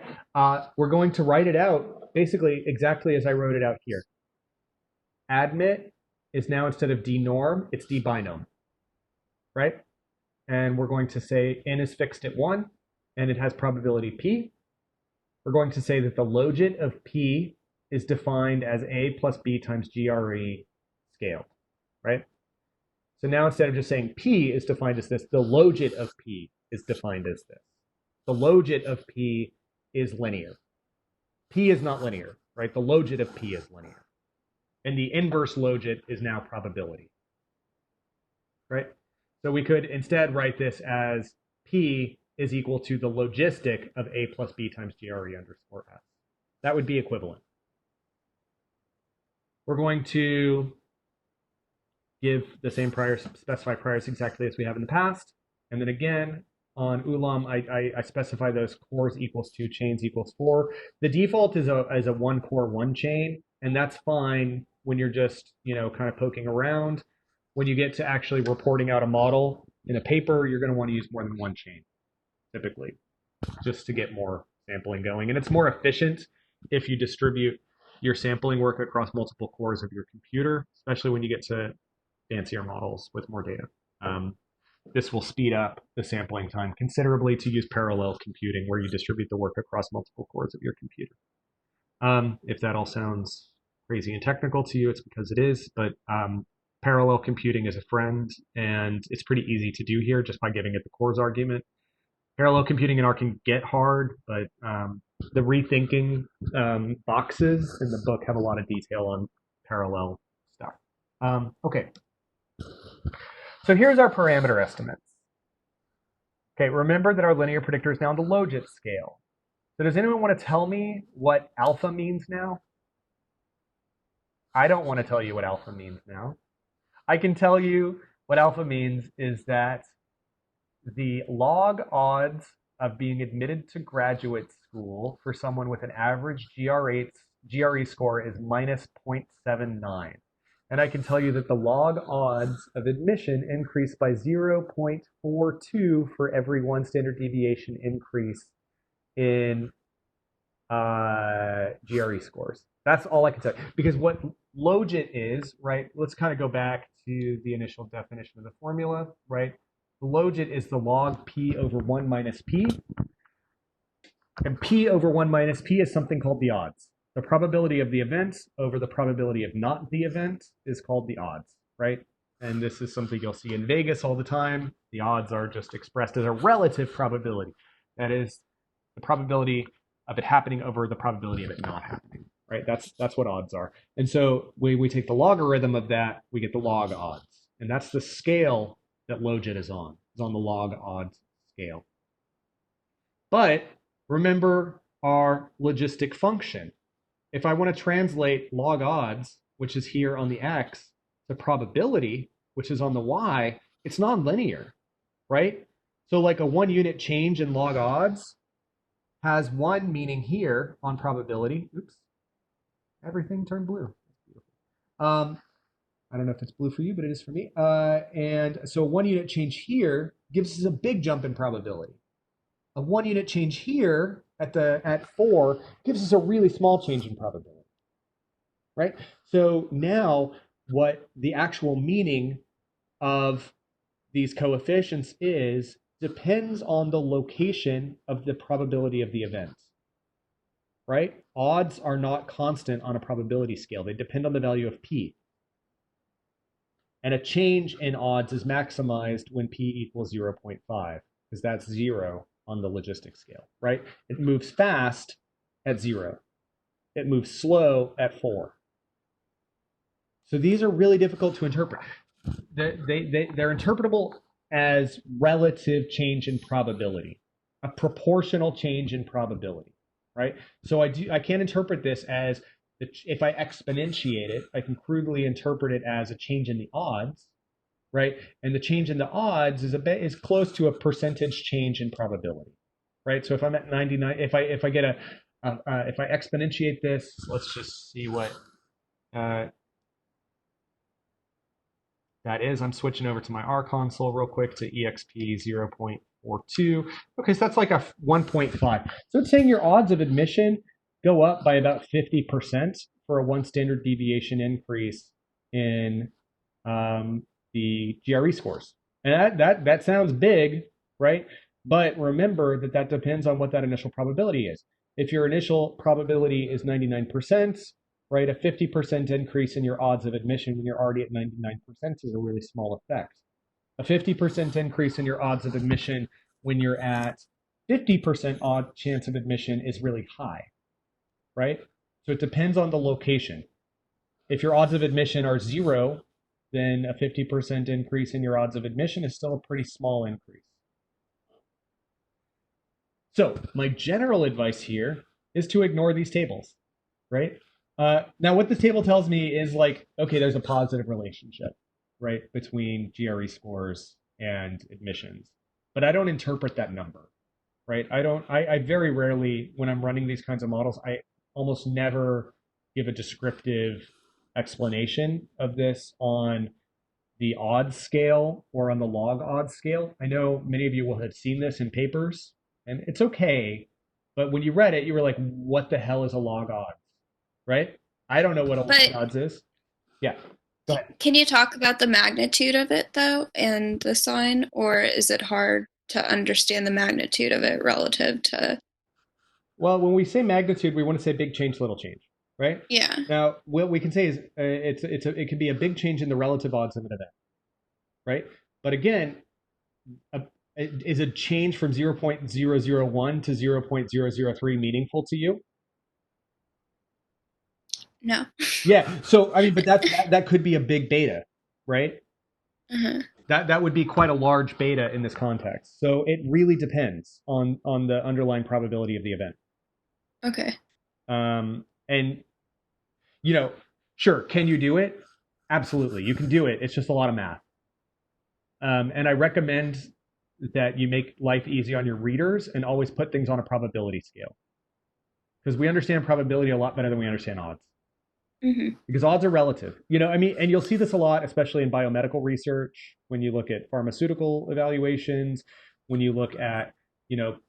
We're going to write it out basically exactly as I wrote it out here. Admit is now, instead of dnorm, it's dbinom, right? And we're going to say n is fixed at 1, and it has probability p. We're going to say that the logit of p is defined as a plus b times GRE scaled, right? So now instead of just saying p is defined as this, the logit of p is defined as this. The logit of p is linear. P is not linear, right? The logit of p is linear. And the inverse logit is now probability, right? So we could instead write this as p is equal to the logistic of a plus b times GRE underscore s. That would be equivalent. We're going to give the same priors, specify priors exactly as we have in the past. And then again, on Ulam, I specify those cores equals 2, chains equals 4. The default is a 1 core, 1 chain, and that's fine when you're just, kind of poking around. When you get to actually reporting out a model in a paper, you're going to want to use more than 1 chain, typically, just to get more sampling going. And it's more efficient if you distribute your sampling work across multiple cores of your computer, especially when you get to fancier models with more data. This will speed up the sampling time considerably to use parallel computing, where you distribute the work across multiple cores of your computer. If that all sounds crazy and technical to you, it's because it is, but parallel computing is a friend, and it's pretty easy to do here just by giving it the cores argument. Parallel computing in R can get hard, but the rethinking boxes in the book have a lot of detail on parallel stuff. Okay. So here's our parameter estimates. Okay, remember that our linear predictor is now on the logit scale. So does anyone want to tell me what alpha means now? I don't want to tell you what alpha means now. I can tell you what alpha means is that the log odds of being admitted to graduate school for someone with an average GRE score is minus 0.79. And I can tell you that the log odds of admission increase by 0.42 for every 1 standard deviation increase in GRE scores. That's all I can tell you. Because what logit is, right, let's kind of go back to the initial definition of the formula, right? The logit is the log p over 1 minus p. And p over 1 minus p is something called the odds. The probability of the event over the probability of not the event is called the odds, right? And this is something you'll see in Vegas all the time. The odds are just expressed as a relative probability. That is the probability of it happening over the probability of it not happening, right? That's what odds are. And so we take the logarithm of that, we get the log odds. And that's the scale that logit is on. It's on the log odds scale. But remember our logistic function. If I want to translate log odds, which is here on the x, to probability, which is on the y, it's nonlinear, right? So like a 1 unit change in log odds has 1 meaning here on probability. Oops, everything turned blue. I don't know if it's blue for you, but it is for me. And so 1 unit change here gives us a big jump in probability. A 1 unit change here at 4 gives us a really small change in probability, right? So now what the actual meaning of these coefficients is depends on the location of the probability of the event, right? Odds are not constant on a probability scale. They depend on the value of p. And a change in odds is maximized when p equals 0.5, because that's 0 on the logistic scale, right? It moves fast at 0. It moves slow at 4. So these are really difficult to interpret. They're interpretable as relative change in probability, a proportional change in probability, right? So I can't interpret this as, if I exponentiate it, I can crudely interpret it as a change in the odds, right? And the change in the odds is close to a percentage change in probability, right? So if I'm at 99, if I exponentiate this, let's just see what that is. I'm switching over to my R console real quick to EXP 0.42. Okay, so that's like a 1.5. So it's saying your odds of admission go up by about 50% for a 1 standard deviation increase in the GRE scores. And that sounds big, right? But remember that depends on what that initial probability is. If your initial probability is 99%, right, a 50% increase in your odds of admission when you're already at 99% is a really small effect. A 50% increase in your odds of admission when you're at 50% odd chance of admission is really high, right? So it depends on the location. If your odds of admission are 0, then a 50% increase in your odds of admission is still a pretty small increase. So my general advice here is to ignore these tables, right? Now, what this table tells me is like, okay, there's a positive relationship, right, between GRE scores and admissions, but I don't interpret that number, right? I very rarely, when I'm running these kinds of models, I almost never give a descriptive explanation of this on the odds scale or on the log odds scale. I know many of you will have seen this in papers, and it's okay, but when you read it, you were like, what the hell is a log odds, right? I don't know what a log But odds is. Yeah, go ahead. can you talk about the magnitude of it though and the sign, or is it hard to understand the magnitude of it relative to? Well, when we say magnitude, we want to say big change, little change, right? Yeah. Now, what we can say is it can be a big change in the relative odds of an event, right? But again, is a change from 0.001 to 0.003 meaningful to you? No. Yeah. So I mean, but that could be a big beta, right? Uh-huh. That would be quite a large beta in this context. So it really depends on the underlying probability of the event. Okay. And sure, can you do it? Absolutely, you can do it. It's just a lot of math. And I recommend that you make life easy on your readers and always put things on a probability scale, because we understand probability a lot better than we understand odds. Mm-hmm. Because odds are relative. I mean, and you'll see this a lot, especially in biomedical research, when you look at pharmaceutical evaluations, when you look at,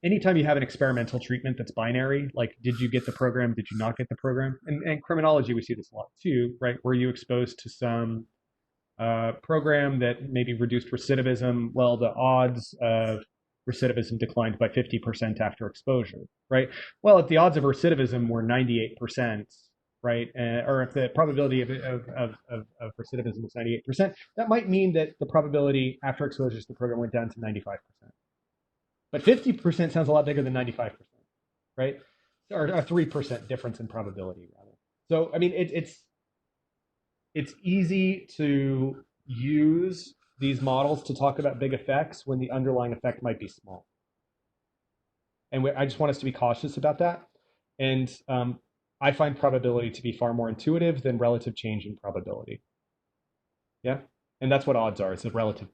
anytime you have an experimental treatment that's binary, like, did you get the program, did you not get the program? And criminology, we see this a lot too, right? Were you exposed to some program that maybe reduced recidivism? Well, the odds of recidivism declined by 50% after exposure, right? Well, if the odds of recidivism were 98%, right, or if the probability of recidivism was 98%, that might mean that the probability after exposure to the program went down to 95%. But 50% sounds a lot bigger than 95%, right? Or a 3% difference in probability, rather. So, I mean, it's easy to use these models to talk about big effects when the underlying effect might be small. And I just want us to be cautious about that. And I find probability to be far more intuitive than relative change in probability. Yeah, and that's what odds are. It's a relative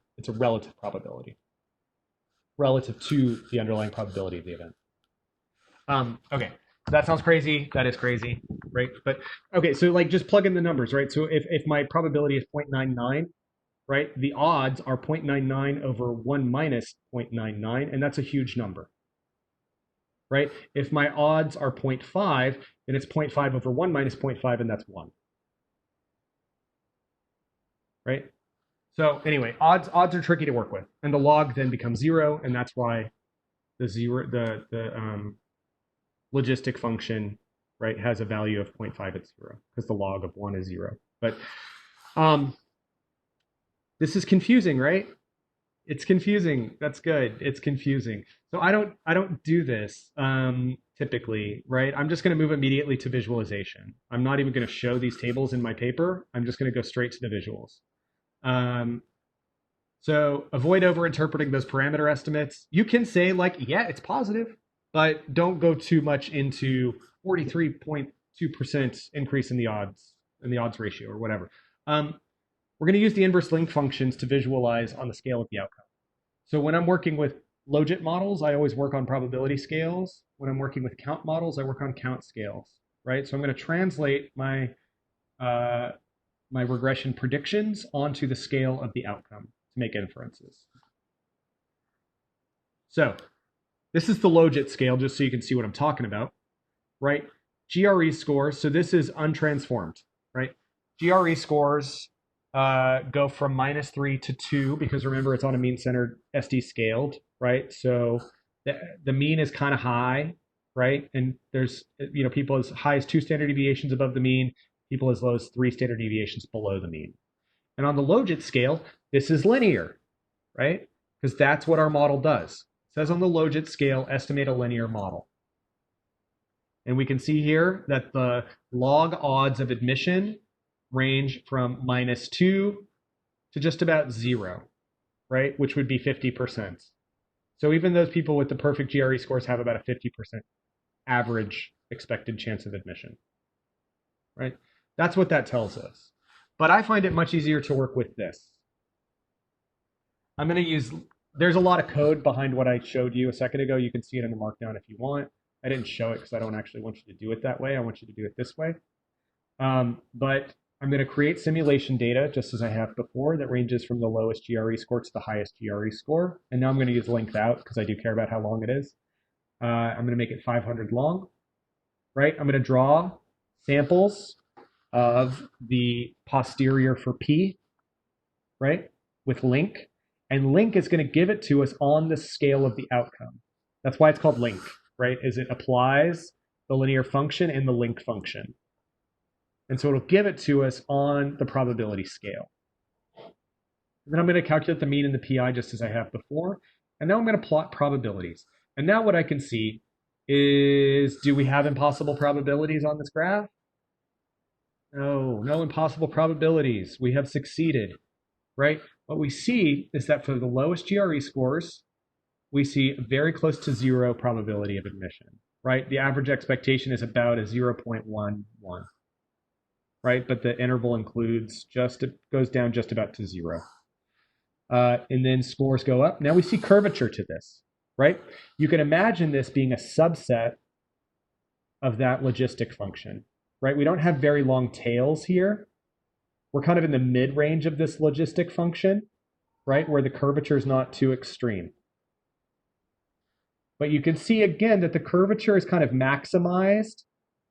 probability relative to the underlying probability of the event. Okay, so that sounds crazy. That is crazy, right? But okay, so like just plug in the numbers, right? So if my probability is 0.99, right, the odds are 0.99 over 1 minus 0.99, and that's a huge number. Right? If my odds are 0.5, then it's 0.5 over 1 minus 0.5, and that's 1. Right? So anyway, odds are tricky to work with, and the log then becomes 0, and that's why the logistic function, right, has a value of 0.5 at 0, because the log of 1 is 0. But this is confusing, right? It's confusing. That's good. It's confusing. So I don't do this typically, right? I'm just going to move immediately to visualization. I'm not even going to show these tables in my paper. I'm just going to go straight to the visuals. So avoid over-interpreting those parameter estimates. You can say like, yeah, it's positive, but don't go too much into 43.2% increase in the odds ratio or whatever. We're going to use the inverse link functions to visualize on the scale of the outcome. So when I'm working with logit models, I always work on probability scales. When I'm working with count models, I work on count scales, right? So I'm going to translate my my regression predictions onto the scale of the outcome to make inferences. So this is the logit scale, just so you can see what I'm talking about, right? GRE scores, so this is untransformed, right? GRE scores go from -3 to 2, because remember, it's on a mean-centered SD scaled, right? So the mean is kind of high, right? And there's, people as high as 2 standard deviations above the mean, people as low as 3 standard deviations below the mean. And on the logit scale, this is linear, right? Because that's what our model does. It says on the logit scale, estimate a linear model. And we can see here that the log odds of admission range from -2 to just about 0, right? Which would be 50%. So even those people with the perfect GRE scores have about a 50% average expected chance of admission, right? That's what that tells us. But I find it much easier to work with this. I'm going to use, there's a lot of code behind what I showed you a second ago. You can see it in the markdown if you want. I didn't show it because I don't actually want you to do it that way. I want you to do it this way. But I'm going to create simulation data, just as I have before, that ranges from the lowest GRE score to the highest GRE score. And now I'm going to use length out because I do care about how long it is. I'm going to make it 500 long, right? I'm going to draw samples of the posterior for P, right, with link. And link is going to give it to us on the scale of the outcome. That's why it's called link, right? Is it applies the linear function and the link function. And so it'll give it to us on the probability scale. And then I'm going to calculate the mean and the PI just as I have before. And now I'm going to plot probabilities. And now what I can see is, do we have impossible probabilities on this graph? No, no impossible probabilities. We have succeeded, right? What we see is that for the lowest GRE scores, we see very close to 0 probability of admission, right? The average expectation is about a 0.11, right? But the interval includes it goes down just about to 0. And then scores go up. Now we see curvature to this, right? You can imagine this being a subset of that logistic function, right? We don't have very long tails here. We're kind of in the mid-range of this logistic function, right? Where the curvature is not too extreme. But you can see again that the curvature is kind of maximized.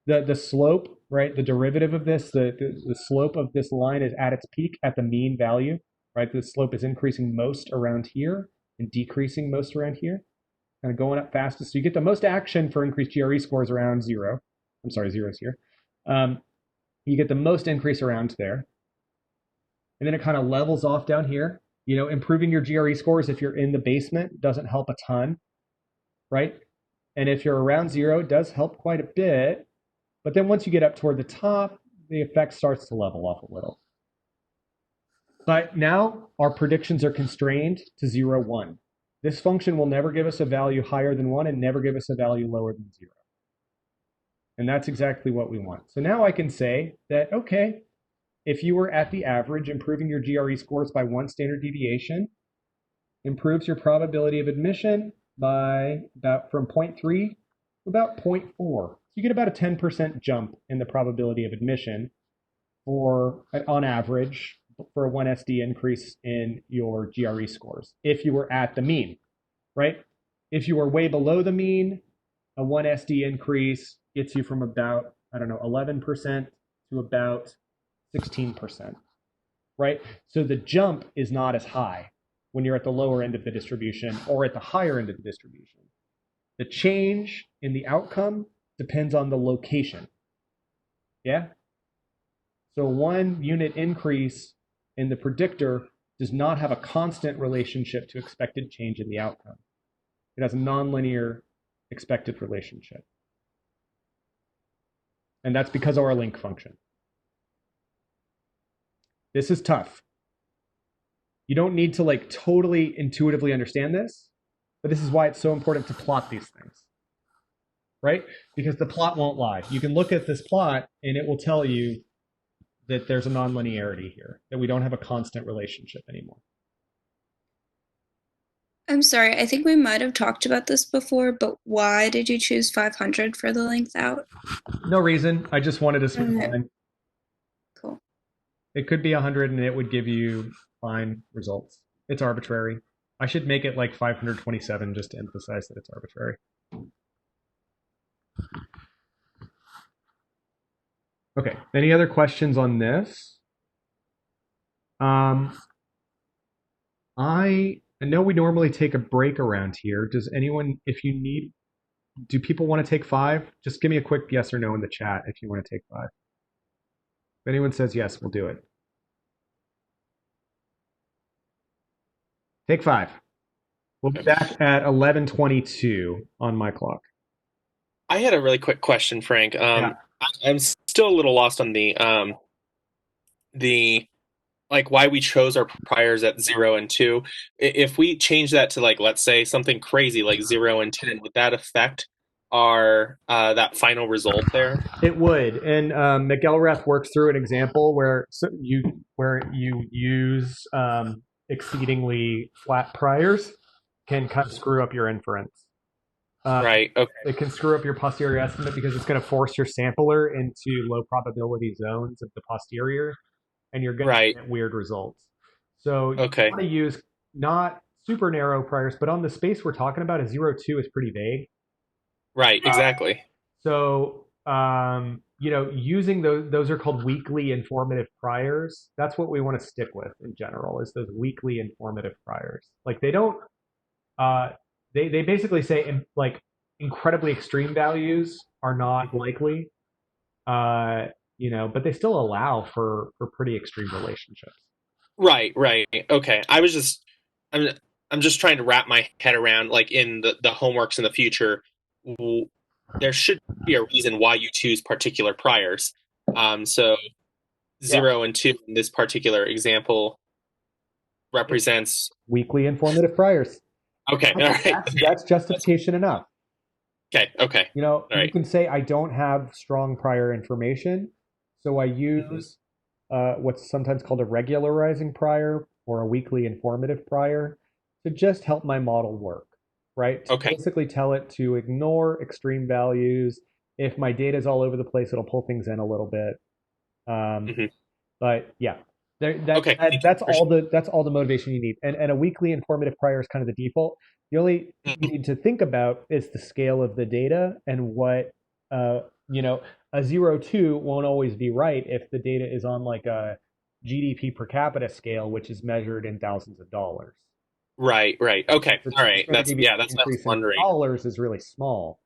The slope, right? The derivative of this, the slope of this line is at its peak at the mean value, right? The slope is increasing most around here and decreasing most around here, kind of going up fastest. So you get the most action for increased GRE scores around 0. I'm sorry, 0 is here. You get the most increase around there. And then it kind of levels off down here. Improving your GRE scores if you're in the basement doesn't help a ton, right? And if you're around 0, it does help quite a bit. But then once you get up toward the top, the effect starts to level off a little. But now our predictions are constrained to 0, 1. This function will never give us a value higher than 1 and never give us a value lower than 0. And that's exactly what we want. So now I can say that, okay, if you were at the average, improving your GRE scores by 1 standard deviation improves your probability of admission by from 0.3 to about 0.4. So you get about a 10% jump in the probability of admission on average, for a 1 SD increase in your GRE scores if you were at the mean, right? If you were way below the mean, a 1 SD increase gets you from about, 11% to about 16%, right? So the jump is not as high when you're at the lower end of the distribution or at the higher end of the distribution. The change in the outcome depends on the location, yeah? So 1 unit increase in the predictor does not have a constant relationship to expected change in the outcome. It has a nonlinear expected relationship. And that's because of our link function. This is tough. You don't need to totally intuitively understand this, but this is why it's so important to plot these things, right? Because the plot won't lie. You can look at this plot and it will tell you that there's a nonlinearity here, that we don't have a constant relationship anymore. I'm sorry, I think we might have talked about this before, but why did you choose 500 for the length out? No reason. I just wanted a smooth line. Cool. It could be 100 and it would give you fine results. It's arbitrary. I should make it like 527 just to emphasize that it's arbitrary. Okay. Any other questions on this? I know we normally take a break around here. Does anyone, if you need, do people want to take 5? Just give me a quick yes or no in the chat if you want to take 5. If anyone says yes, we'll do it. Take 5. We'll be back at 11:22 on my clock. I had a really quick question, Frank. Yeah. I'm still a little lost on the like why we chose our priors at 0 and 2. If we change that to, like, let's say something crazy like 0 and 10, would that affect our that final result there? It would, and McElrath works through an example where you use exceedingly flat priors can kind of screw up your inference. Right. Okay. It can screw up your posterior estimate because it's going to force your sampler into low probability zones of the posterior, and you're going to get weird results. So you Okay. want to use not super narrow priors, but on the space we're talking about, a 0-2 is pretty vague. Right. Exactly. So using those are called weakly informative priors. That's what we want to stick with in general, is those weakly informative priors. Like they don't they basically say like incredibly extreme values are not likely, but they still allow for pretty extreme relationships. Right. Okay. I'm just trying to wrap my head around, like, in the homeworks in the future, there should be a reason why you choose particular priors. So 0 and 2 in this particular example represents weakly informative priors. Okay. All right. That's justification enough. Okay. You can say I don't have strong prior information, so I use what's sometimes called a regularizing prior or a weakly informative prior to just help my model work, right? To basically tell it to ignore extreme values. If my data is all over the place, it'll pull things in a little bit. But yeah, that's all the motivation you need. And a weakly informative prior is kind of the default. The only thing you need to think about is the scale of the data and what a 0-2 won't always be right if the data is on like a GDP per capita scale, which is measured in thousands of dollars. Right. Okay. All right. That's wondering. Dollars is really small.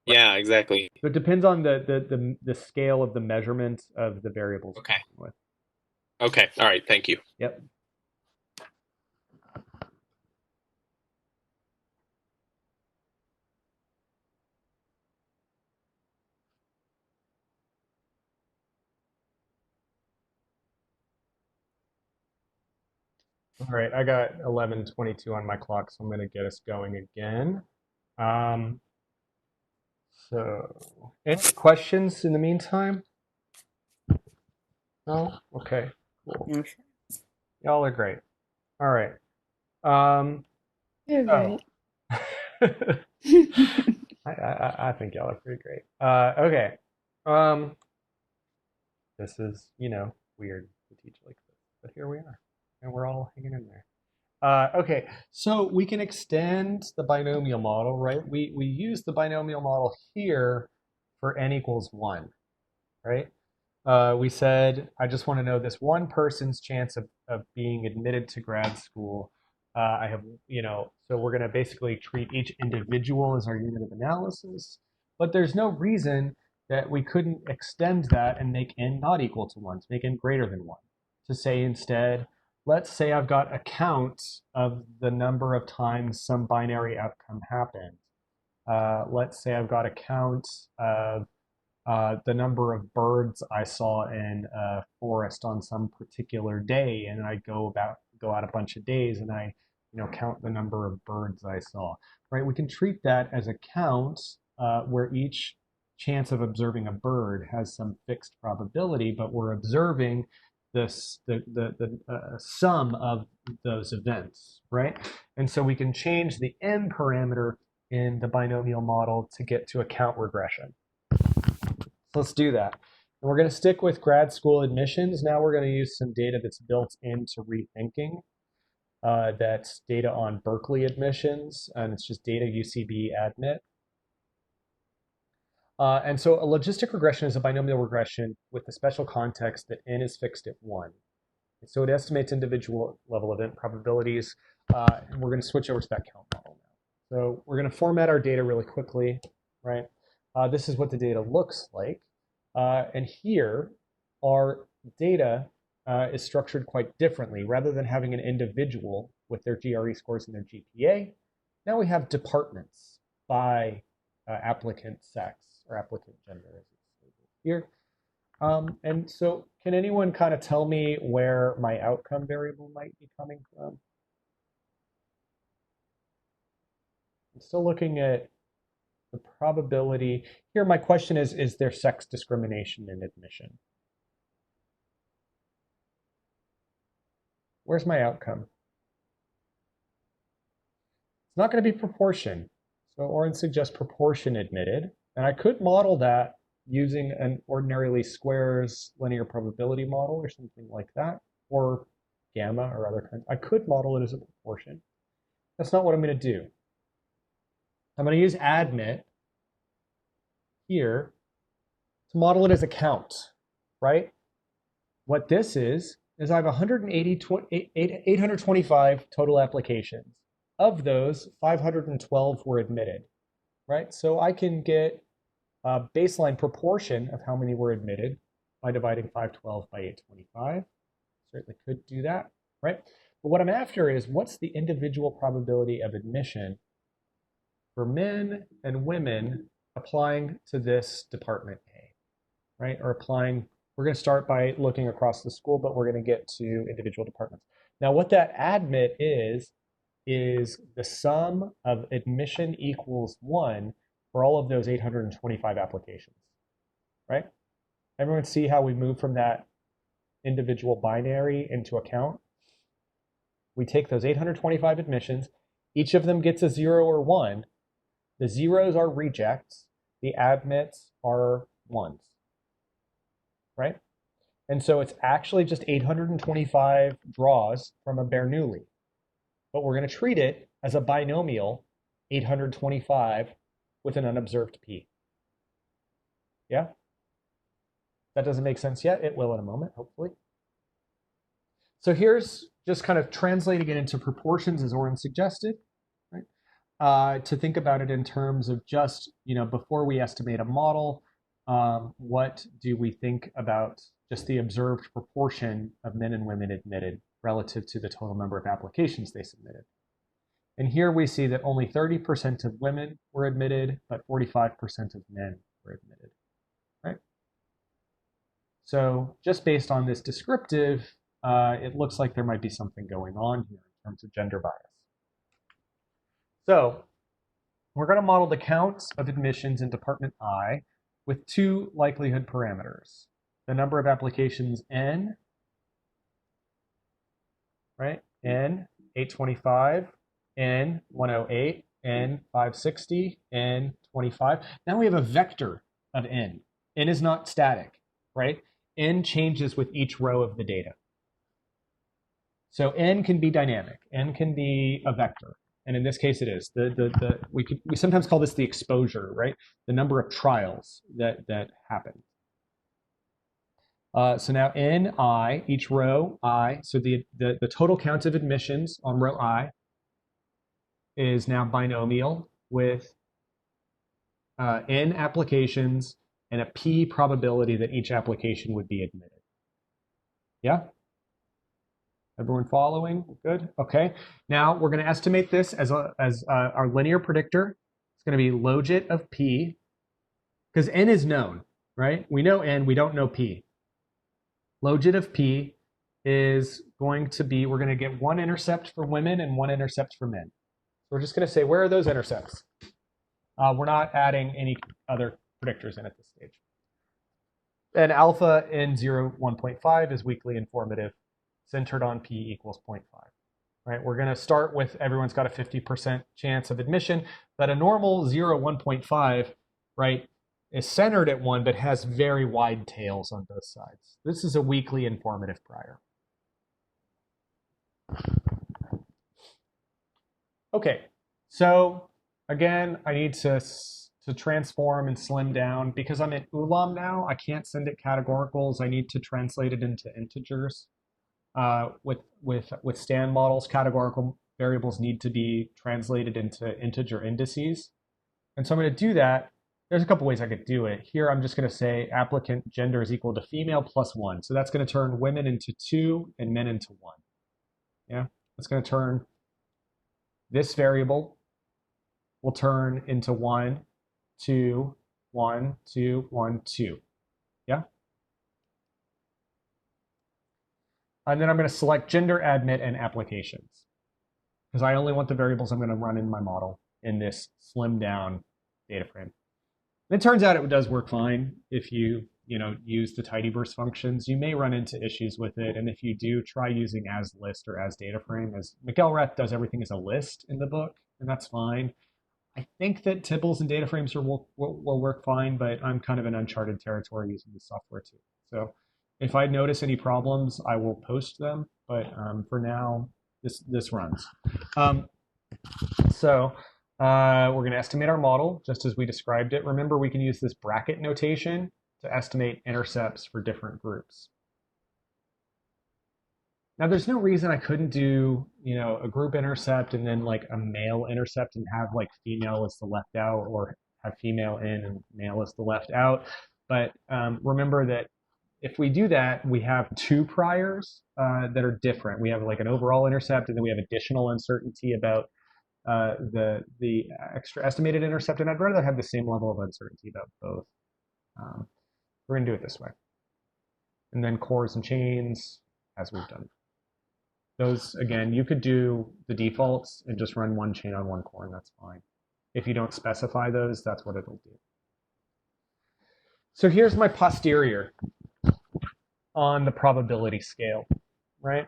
Right? Yeah, exactly. So it depends on the scale of the measurement of the variables. Okay. Okay. All right. Thank you. Yep. All right, I got 11:22 on my clock, so I'm going to get us going again. So, any questions in the meantime? No? Okay, cool. Y'all are great. All right. You're great. I think y'all are pretty great. Okay. This is, weird to teach like this, but here we are, and we're all hanging in there. Okay, so we can extend the binomial model, right? We use the binomial model here for n equals 1, right? We said, I just want to know this one person's chance of being admitted to grad school. I have, so we're going to basically treat each individual as our unit of analysis, but there's no reason that we couldn't extend that and make n not equal to 1, to make n greater than 1. To say instead, let's say I've got a count of the number of times some binary outcome happened. Let's say I've got a count of the number of birds I saw in a forest on some particular day, and I go out a bunch of days and I count the number of birds I saw. Right? We can treat that as a count where each chance of observing a bird has some fixed probability, but we're observing the sum of those events, right? And so we can change the n parameter in the binomial model to get to a count regression. So let's do that. And we're going to stick with grad school admissions. Now we're going to use some data that's built into rethinking. That's data on Berkeley admissions, and it's just data UCB admit. And so a logistic regression is a binomial regression with the special context that n is fixed at 1. And so it estimates individual level event probabilities. And we're going to switch over to that count model now. So we're going to format our data really quickly, right? This is what the data looks like. And here, our data is structured quite differently. Rather than having an individual with their GRE scores and their GPA, now we have departments by applicant sex or applicant gender as it's labeled here. And so can anyone kind of tell me where my outcome variable might be coming from? I'm still looking at the probability. Here, my question is there sex discrimination in admission? Where's my outcome? It's not going to be proportion. So Oren suggests proportion admitted. And I could model that using an ordinary least squares linear probability model or something like that, or gamma or other kinds. I could model it as a proportion. That's not what I'm going to do. I'm going to use admit here to model it as a count, right? What this is I have 825 total applications. Of those, 512 were admitted, right? So I can get a baseline proportion of how many were admitted by dividing 512 by 825. Certainly could do that, right? But what I'm after is what's the individual probability of admission for men and women applying to this department A, right? Or applying, we're going to start by looking across the school, but we're going to get to individual departments. Now, what that admit is the sum of admission equals 1 for all of those 825 applications, right? Everyone see how we move from that individual binary into a count? We take those 825 admissions, each of them gets a 0 or 1. The zeros are rejects, the admits are ones, right? And so it's actually just 825 draws from a Bernoulli. But we're going to treat it as a binomial 825 with an unobserved p. Yeah? That doesn't make sense yet. It will in a moment, hopefully. So here's just kind of translating it into proportions as Oren suggested, right? To think about it in terms of just, before we estimate a model, what do we think about just the observed proportion of men and women admitted relative to the total number of applications they submitted. And here we see that only 30% of women were admitted, but 45% of men were admitted, right? So just based on this descriptive, it looks like there might be something going on here in terms of gender bias. So we're going to model the counts of admissions in Department I with two likelihood parameters. The number of applications N, right? N 825, N 108, N 560, N 25. Now we have a vector of N. N is not static, right? N changes with each row of the data. So N can be dynamic. N can be a vector. And in this case, it is. We sometimes call this the exposure, right? The number of trials that happen. So now in I, each row I, so the total count of admissions on row I is now binomial with n applications and a p probability that each application would be admitted. Yeah? Everyone following? Good? Okay. Now we're going to estimate this as our linear predictor. It's going to be logit of p, because n is known, right? We know n, we don't know p. Logit of p is going to be, we're going to get one intercept for women and one intercept for men. So we're just going to say, where are those intercepts? We're not adding any other predictors in at this stage. And alpha in 0, 1.5 is weakly informative, centered on p equals 0.5. Right? We're going to start with everyone's got a 50% chance of admission, but a normal 0, 1.5, right, is centered at 1 but has very wide tails on both sides. This is a weakly informative prior. Okay, so again, I need to transform and slim down. Because I'm at ulam now, I can't send it categoricals. I need to translate it into integers. With stand models, categorical variables need to be translated into integer indices. And so I'm going to do that. There's a couple ways I could do it. Here, I'm just going to say applicant gender is equal to female plus 1. So that's going to turn women into 2 and men into 1. Yeah, that's going to turn this variable will turn into 1, 2, 1, 2, 1, 2. Yeah? And then I'm going to select gender, admit, and applications. Because I only want the variables I'm going to run in my model in this slimmed down data frame. And it turns out it does work fine if you use the tidyverse functions. You may run into issues with it, and if you do, try using as list or as data frame. As McElrath does everything as a list in the book, and that's fine. I think that tibbles and data frames will work fine, but I'm kind of in uncharted territory using the software too. So if I notice any problems, I will post them. But for now, this runs. We're going to estimate our model just as we described it. Remember, we can use this bracket notation to estimate intercepts for different groups. Now, there's no reason I couldn't do, a group intercept and then like a male intercept and have like female as the left out, or have female in and male as the left out. But remember that if we do that, we have 2 priors that are different. We have like an overall intercept, and then we have additional uncertainty about the extra estimated intercept, and I'd rather have the same level of uncertainty about both. We're going to do it this way. And then cores and chains, as we've done. Those, again, you could do the defaults and just run 1 chain on 1 core, and that's fine. If you don't specify those, that's what it'll do. So here's my posterior on the probability scale, right?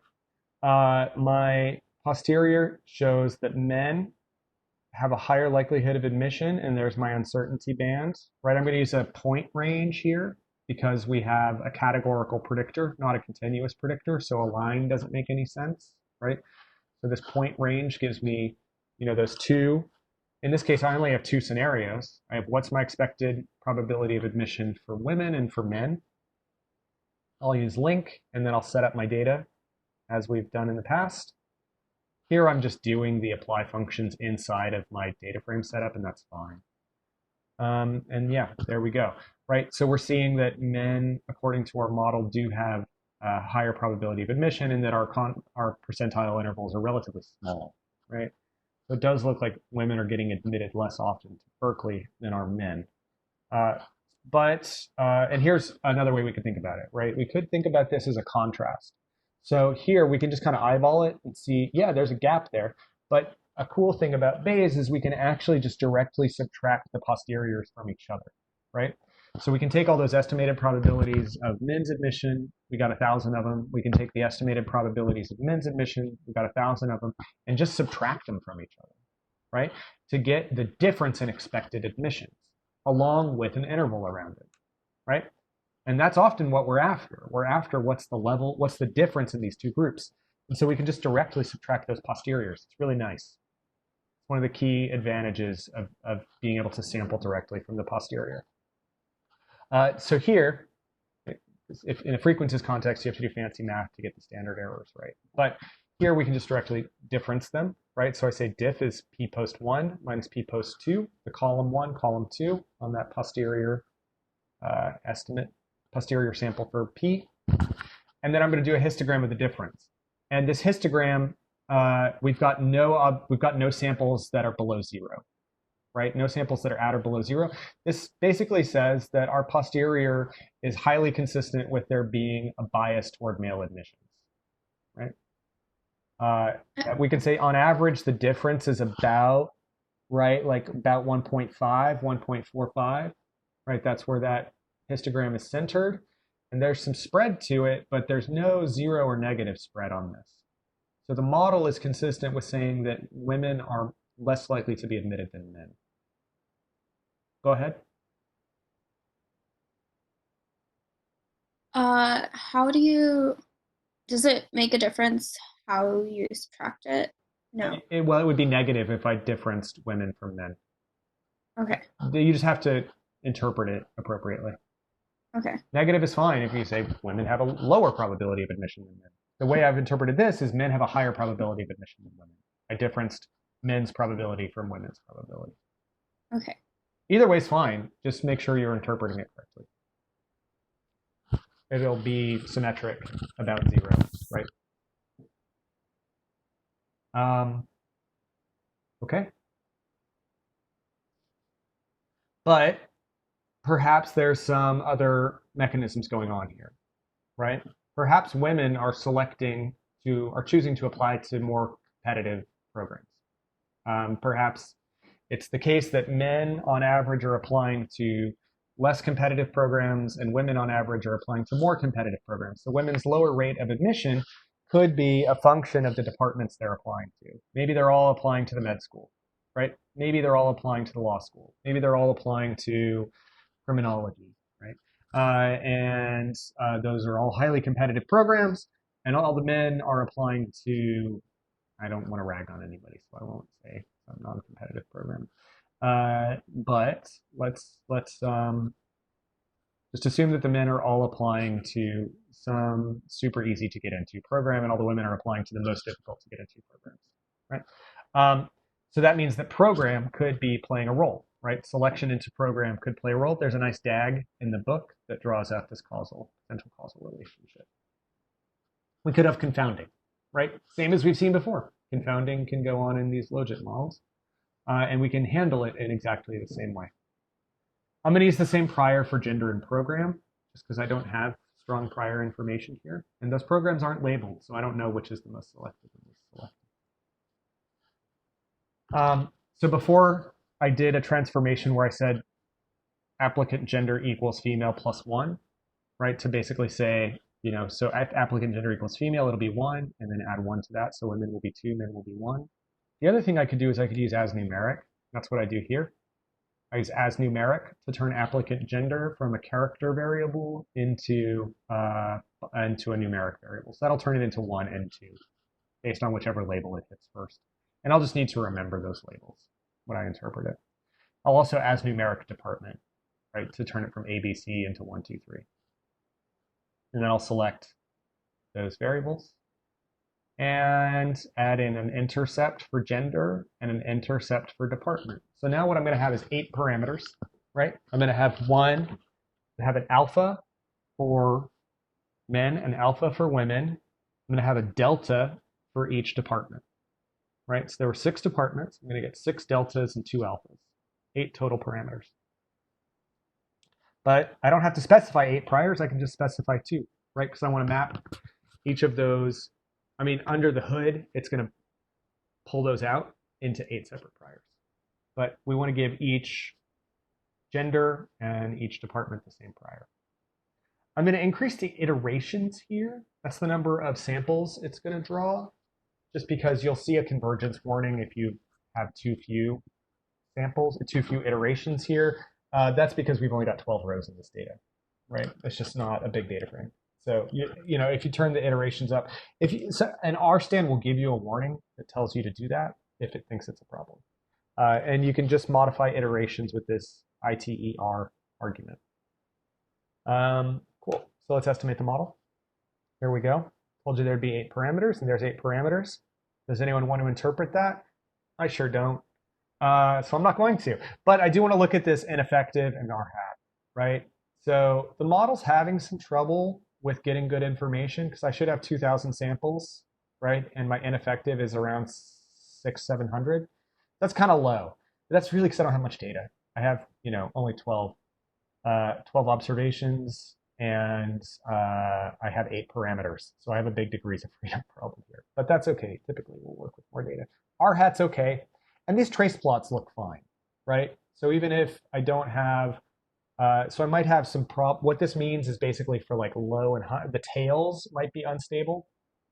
My posterior shows that men have a higher likelihood of admission, and there's my uncertainty band, right? I'm going to use a point range here because we have a categorical predictor, not a continuous predictor, so a line doesn't make any sense, right? So this point range gives me, those 2. In this case, I only have 2 scenarios. I have what's my expected probability of admission for women and for men. I'll use link, and then I'll set up my data as we've done in the past. Here, I'm just doing the apply functions inside of my data frame setup, and that's fine. And yeah, there we go, right? So we're seeing that men, according to our model, do have a higher probability of admission, and that our percentile intervals are relatively small, right? So it does look like women are getting admitted less often to Berkeley than are men. And here's another way we could think about it, right? We could think about this as a contrast. So here we can just kind of eyeball it and see, yeah, there's a gap there. But a cool thing about Bayes is we can actually just directly subtract the posteriors from each other, right? So we can take all those estimated probabilities of men's admission, we got 1,000 of them. We can take the estimated probabilities of men's admission, we got 1,000 of them, and just subtract them from each other, right? To get the difference in expected admissions, along with an interval around it, right? And that's often what we're after. We're after what's the difference in these 2 groups. And so we can just directly subtract those posteriors. It's really nice. It's one of the key advantages of being able to sample directly from the posterior. So here, if in a frequencies context, you have to do fancy math to get the standard errors right. But here we can just directly difference them, right? So I say diff is p post 1 minus p post 2, the column 1, column 2 on that posterior posterior sample for p. And then I'm going to do a histogram of the difference. And this histogram, we've got no samples that are below 0, right? No samples that are at or below 0. This basically says that our posterior is highly consistent with there being a bias toward male admissions, right? We can say on average the difference is about, right, like about 1.5, 1.45, right? That's where that histogram is centered. And there's some spread to it, but there's no 0 or negative spread on this. So the model is consistent with saying that women are less likely to be admitted than men. Go ahead. How do you, does it make a difference how you subtract it? No. Well, it would be negative if I differenced women from men. Okay. You just have to interpret it appropriately. Okay. Negative is fine if you say women have a lower probability of admission than men. The way I've interpreted this is men have a higher probability of admission than women. I differenced men's probability from women's probability. Okay. Either way is fine. Just make sure you're interpreting it correctly. It'll be symmetric about 0, right? Okay. But perhaps there's some other mechanisms going on here, right? Perhaps women are choosing to apply to more competitive programs. Perhaps it's the case that men on average are applying to less competitive programs and women on average are applying to more competitive programs. So women's lower rate of admission could be a function of the departments they're applying to. Maybe they're all applying to the med school, right? Maybe they're all applying to the law school. Maybe they're all applying to criminology, right? Those are all highly competitive programs, and all the men are applying to, I don't want to rag on anybody, so I won't say some non-competitive program. But let's just assume that the men are all applying to some super easy to get into program, and all the women are applying to the most difficult to get into programs, right? So that means that program could be playing a role, right? Selection into program could play a role. There's a nice DAG in the book that draws out this potential causal relationship. We could have confounding, right? Same as we've seen before. Confounding can go on in these logit models, and we can handle it in exactly the same way. I'm going to use the same prior for gender and program, just because I don't have strong prior information here. And those programs aren't labeled, so I don't know which is the most selective and least selective. So before I did a transformation where I said applicant gender equals female plus 1, right? To basically say, so applicant gender equals female, it'll be 1, and then add 1 to that. So women will be 2, men will be 1. The other thing I could do is I could use as numeric. That's what I do here. I use as numeric to turn applicant gender from a character variable into a numeric variable. So that'll turn it into 1 and 2, based on whichever label it hits first. And I'll just need to remember those labels when I interpret it. I'll also as numeric department, right, to turn it from ABC into 1, 2, 3. And then I'll select those variables and add in an intercept for gender and an intercept for department. So now what I'm going to have is 8 parameters, right? I'm going to have an alpha for men, an alpha for women. I'm going to have a delta for each department, right? So there were 6 departments. I'm going to get 6 deltas and 2 alphas, 8 total parameters. But I don't have to specify 8 priors. I can just specify 2, right? Because I want to map each of those. I mean, under the hood, it's going to pull those out into 8 separate priors. But we want to give each gender and each department the same prior. I'm going to increase the iterations here. That's the number of samples it's going to draw, just because you'll see a convergence warning if you have too few samples, too few iterations here. That's because we've only got 12 rows in this data, right? It's just not a big data frame. So if you turn the iterations up, and RStan will give you a warning that tells you to do that if it thinks it's a problem. And you can just modify iterations with this iter argument. Cool. So let's estimate the model. Here we go. Told you there'd be 8 parameters, and there's 8 parameters. Does anyone want to interpret that? I sure don't. So I'm not going to. But I do want to look at this ineffective and rhat, right? So the model's having some trouble with getting good information because I should have 2,000 samples, right? And my ineffective is around 700. That's kind of low. But that's really because I don't have much data. I have, only 12 observations, and I have 8 parameters. So I have a big degrees of freedom problem here. But that's okay. Typically, we'll work with more data. rhat's okay. And these trace plots look fine, right? So even if I don't have, so I might have some what this means is basically for like low and high, the tails might be unstable.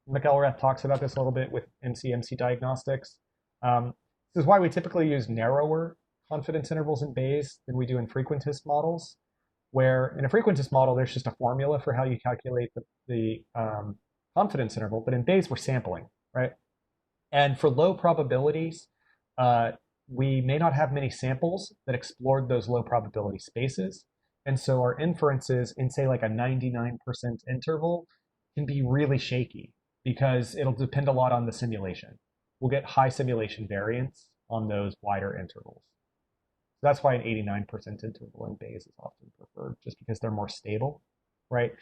McElrath talks about this a little bit with MC diagnostics. This is why we typically use narrower confidence intervals in Bayes than we do in frequentist models. where in a frequentist model, there's just a formula for how you calculate the confidence interval, but in Bayes, we're sampling, right? And for low probabilities, we may not have many samples that explored those low probability spaces. And so our inferences in, say, like a 99% interval can be really shaky because it'll depend a lot on the simulation. We'll get high simulation variance on those wider intervals. So that's why an 89% interval in Bayes is often preferred, just because they're more stable, right?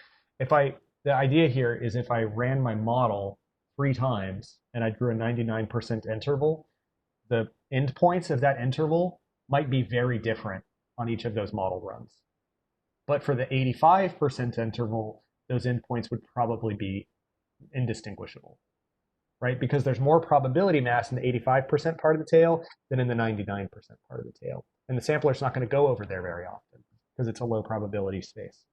The idea here is if I ran my model 3 times and I drew a 99% interval, the endpoints of that interval might be very different on each of those model runs. But for the 85% interval, those endpoints would probably be indistinguishable, right? Because there's more probability mass in the 85% part of the tail than in the 99% part of the tail. And the sampler's not going to go over there very often because it's a low probability space.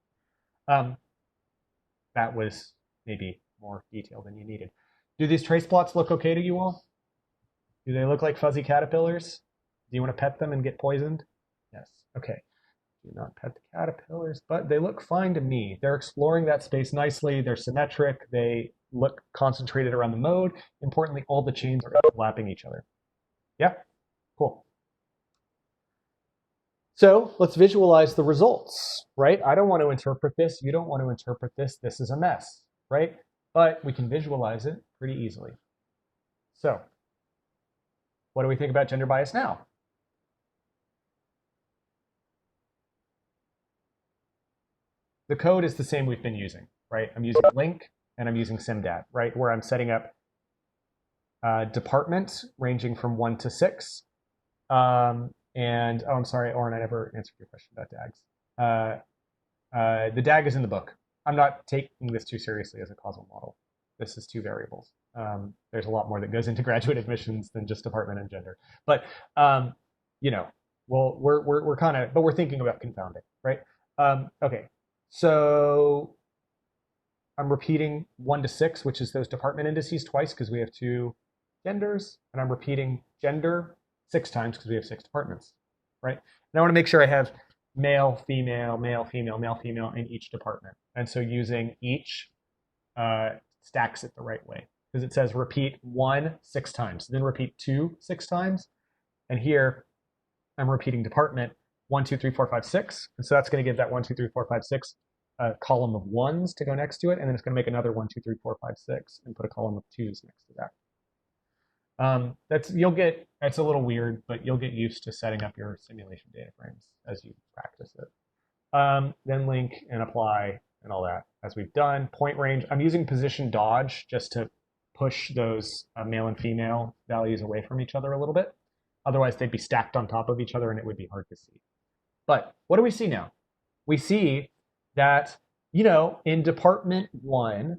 That was maybe more detail than you needed. Do these trace plots look okay to you all? Do they look like fuzzy caterpillars? Do you want to pet them and get poisoned? Yes. Okay. Do not pet the caterpillars, but they look fine to me. They're exploring that space nicely. They're symmetric. They look concentrated around the mode. Importantly, all the chains are overlapping each other. Yeah? Cool. So let's visualize the results, right? I don't want to interpret this. You don't want to interpret this. This is a mess, right? But we can visualize it pretty easily. So what do we think about gender bias now? The code is the same we've been using, right? I'm using link and I'm using SIMDAT, right? Where I'm setting up department ranging from 1 to 6. And, oh, I'm sorry, Oren, I never answered your question about DAGs. The DAG is in the book. I'm not taking this too seriously as a causal model. This is 2 variables. There's a lot more that goes into graduate admissions than just department and gender. But, you know, well, we're kind of, but we're thinking about confounding, right? Okay, so I'm repeating 1 to 6, which is those department indices twice because we have 2 genders, and I'm repeating gender 6 times because we have 6 departments, right? And I want to make sure I have male, female, male, female, male, female in each department. And so using each stacks it the right way because it says repeat 1 6 times, then repeat 2 6 times. And here I'm repeating department 1, 2, 3, 4, 5, 6. And so that's going to give that 1, 2, 3, 4, 5, 6 a column of 1s to go next to it. And then it's going to make another 1, 2, 3, 4, 5, 6 and put a column of 2s next to that. It's a little weird, but you'll get used to setting up your simulation data frames as you practice it. Then link and apply and all that as we've done. Point range, I'm using position dodge just to push those male and female values away from each other a little bit. Otherwise, they'd be stacked on top of each other and it would be hard to see. But what do we see now? We see that, you know, in Department 1,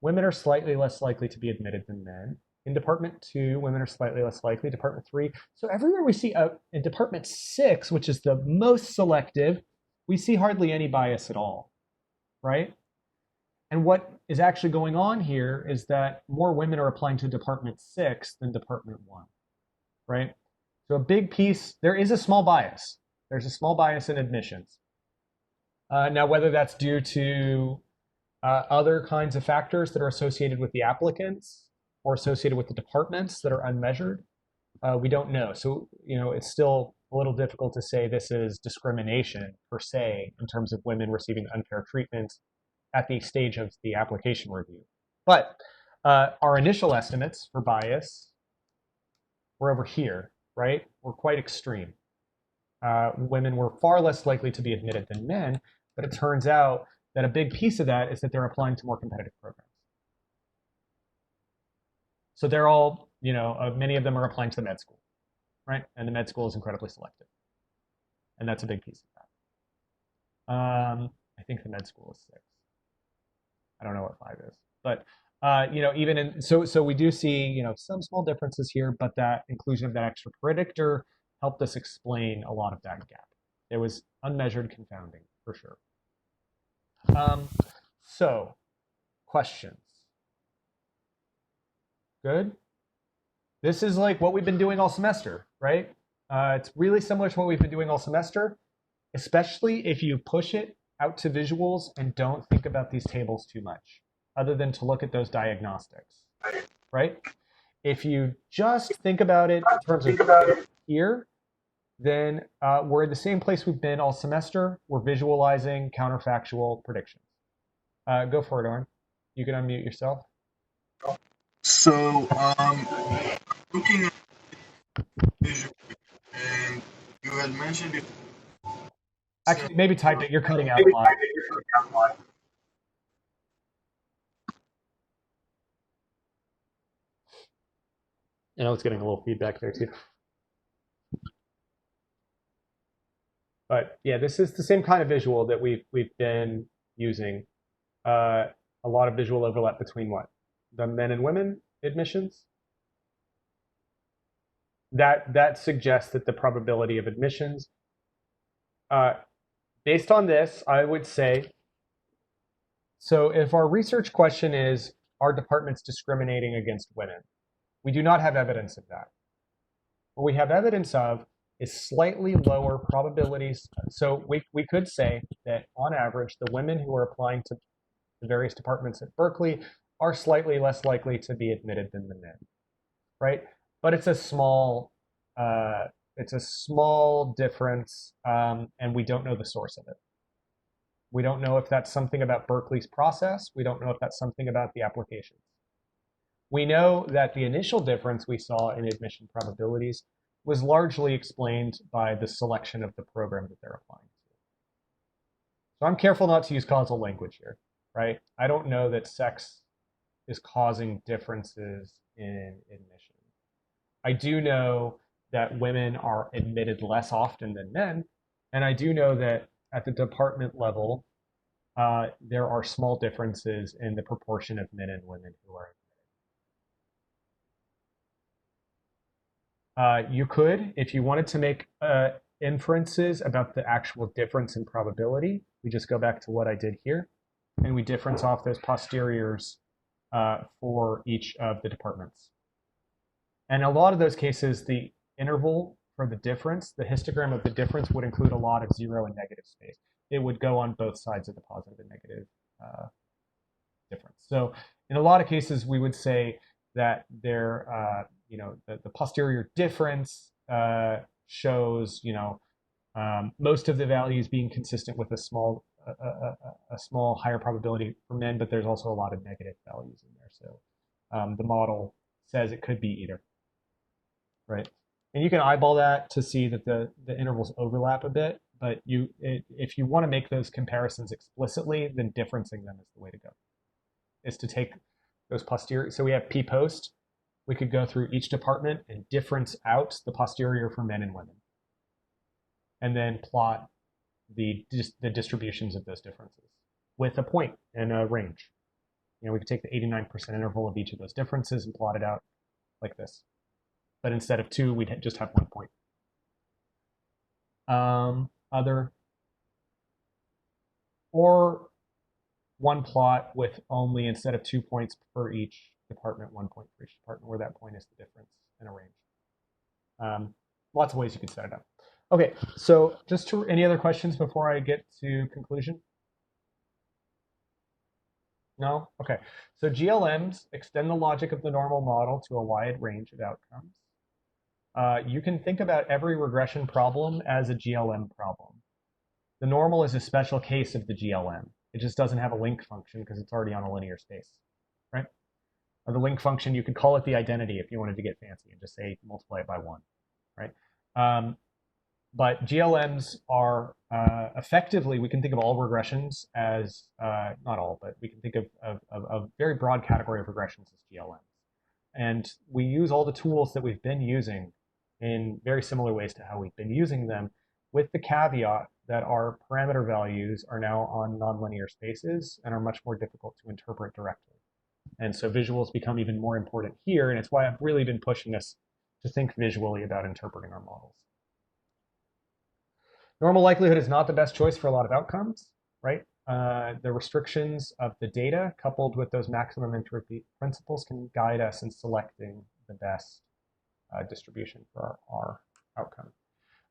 women are slightly less likely to be admitted than men. In Department 2, women are slightly less likely. Department 3. So everywhere we see in Department 6, which is the most selective, we see hardly any bias at all, right? And what is actually going on here is that more women are applying to Department 6 than Department 1, right? So a big piece, there is a small bias. There's a small bias in admissions. Now, whether that's due to other kinds of factors that are associated with the applicants or associated with the departments that are unmeasured, we don't know. So, you know, it's still a little difficult to say this is discrimination per se in terms of women receiving unfair treatment at the stage of the application review. But our initial estimates for bias were over here, right? Were quite extreme. Women were far less likely to be admitted than men, but it turns out that a big piece of that is that they're applying to more competitive programs. So they're all, you know, many of them are applying to the med school, right? And the med school is incredibly selective. And that's a big piece of that. I think the med school is 6. I don't know what 5 is. But, you know, even in, so we do see, you know, some small differences here, but that inclusion of that extra predictor helped us explain a lot of that gap. It was unmeasured confounding, for sure. So, questions? Good? This is like what we've been doing all semester, right? It's really similar to what we've been doing all semester. especially if you push it out to visuals and don't think about these tables too much, other than to look at those diagnostics, right? If you just think about it in terms of here, then we're in the same place we've been all semester. We're visualizing counterfactual predictions. Go for it, Oren. You can unmute yourself. So, looking at visual, and you had mentioned before. Actually, maybe type it. You're cutting out a lot. I know it's getting a little feedback there too. But yeah, this is the same kind of visual that we've been using. A lot of visual overlap between what? The men and women admissions? That suggests that the probability of admissions, based on this, I would say, so if our research question is, are departments discriminating against women? We do not have evidence of that. What we have evidence of is slightly lower probabilities. So we could say that on average, the women who are applying to the various departments at Berkeley are slightly less likely to be admitted than the men, right? But it's a small difference, and we don't know the source of it. We don't know if that's something about Berkeley's process. We don't know if that's something about the applications. We know that the initial difference we saw in admission probabilities was largely explained by the selection of the program that they're applying to. So I'm careful not to use causal language here, right? I don't know that sex is causing differences in admission. I do know that women are admitted less often than men, and I do know that at the department level, there are small differences in the proportion of men and women who are admitted. You could, if you wanted to make inferences about the actual difference in probability, we just go back to what I did here, and we difference off those posteriors for each of the departments. And a lot of those cases, the interval for the difference, the histogram of the difference would include a lot of zero and negative space. It would go on both sides of the positive and negative difference. So in a lot of cases, we would say that there, the posterior difference shows, most of the values being consistent with a small higher probability for men, but there's also a lot of negative values in there. So the model says it could be either, right? And you can eyeball that to see that the intervals overlap a bit, but if you want to make those comparisons explicitly, then differencing them is the way to go. Is to take those posterior. So we have P-post. We could go through each department and difference out the posterior for men and women, and then plot the distributions of those differences with a point and a range. We could take the 89% interval of each of those differences and plot it out like this. But instead of 2, we'd just have 1 point. Or one plot with only, instead of 2 points per each department, 1 point for each department, where that point is the difference in a range. Lots of ways you could set it up. Okay, so any other questions before I get to conclusion? No? Okay. So GLMs extend the logic of the normal model to a wide range of outcomes. You can think about every regression problem as a GLM problem. The normal is a special case of the GLM. It just doesn't have a link function because it's already on a linear space, right? Or the link function, you could call it the identity if you wanted to get fancy and just say multiply it by 1, right? But GLMs are effectively, we can think of all regressions as, not all, but we can think of a very broad category of regressions as GLMs. And we use all the tools that we've been using in very similar ways to how we've been using them, with the caveat that our parameter values are now on nonlinear spaces and are much more difficult to interpret directly. And so visuals become even more important here, and it's why I've really been pushing us to think visually about interpreting our models. Normal likelihood is not the best choice for a lot of outcomes, right? The restrictions of the data coupled with those maximum entropy principles can guide us in selecting the best distribution for our outcome.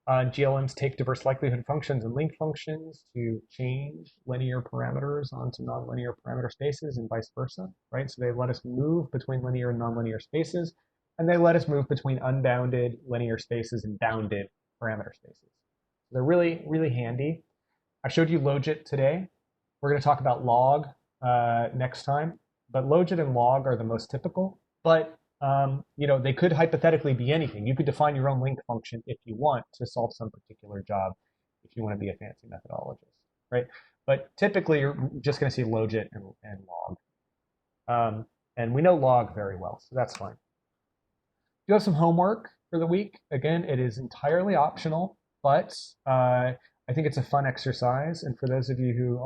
GLMs take diverse likelihood functions and link functions to change linear parameters onto nonlinear parameter spaces and vice versa, right? So they let us move between linear and nonlinear spaces, and they let us move between unbounded linear spaces and bounded parameter spaces. They're really, really handy. I showed you logit today. We're going to talk about log next time, but logit and log are the most typical. But they could hypothetically be anything. You could define your own link function if you want to solve some particular job, if you want to be a fancy methodologist, right? But typically, you're just going to see logit and log. And we know log very well, so that's fine. You have some homework for the week. Again, it is entirely optional, but I think it's a fun exercise. And for those of you who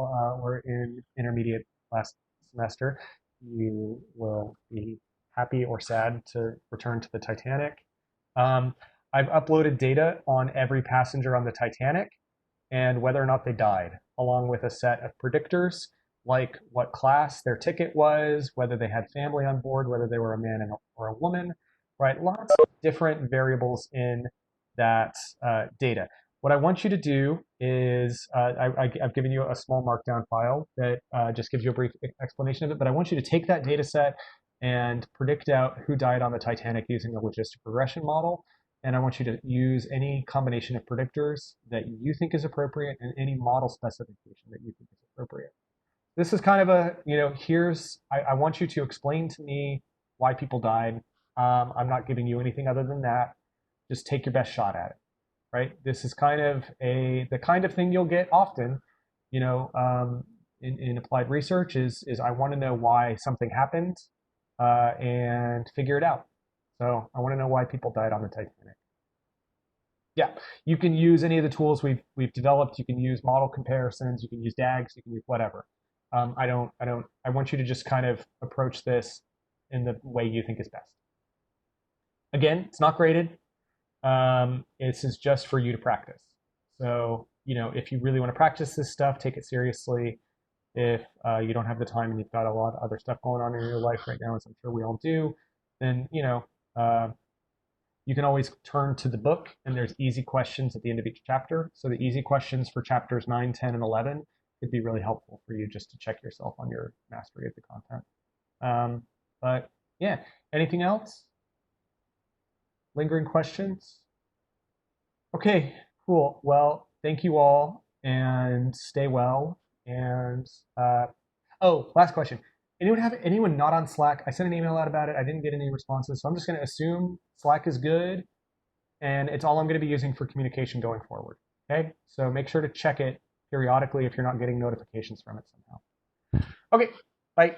were in intermediate last semester, you will be happy or sad to return to the Titanic. I've uploaded data on every passenger on the Titanic and whether or not they died, along with a set of predictors like what class their ticket was, whether they had family on board, whether they were a man or a woman, right? Lots of different variables in that data. What I want you to do is, I've given you a small markdown file that just gives you a brief explanation of it, but I want you to take that data set and predict out who died on the Titanic using a logistic regression model. And I want you to use any combination of predictors that you think is appropriate and any model specification that you think is appropriate. This is kind of a, I want you to explain to me why people died. I'm not giving you anything other than that. Just take your best shot at it, right? This is kind of the kind of thing you'll get often, in applied research is I want to know why something happened and figure it out. So I want to know why people died on the Titanic. Yeah, you can use any of the tools we've developed. You can use model comparisons. You can use DAGs. You can use whatever. I want you to just kind of approach this in the way you think is best. Again, it's not graded. This is just for you to practice. So, if you really want to practice this stuff, take it seriously. If you don't have the time and you've got a lot of other stuff going on in your life right now, as I'm sure we all do, then, you can always turn to the book, and there's easy questions at the end of each chapter. So the easy questions for chapters 9, 10, and 11 could be really helpful for you just to check yourself on your mastery of the content. But yeah, anything else? Lingering questions? Okay, cool. Well, thank you all, and stay well. And last question. Anyone not on Slack? I sent an email out about it. I didn't get any responses, so I'm just going to assume Slack is good, and it's all I'm going to be using for communication going forward. Okay, so make sure to check it periodically if you're not getting notifications from it somehow. Okay, bye.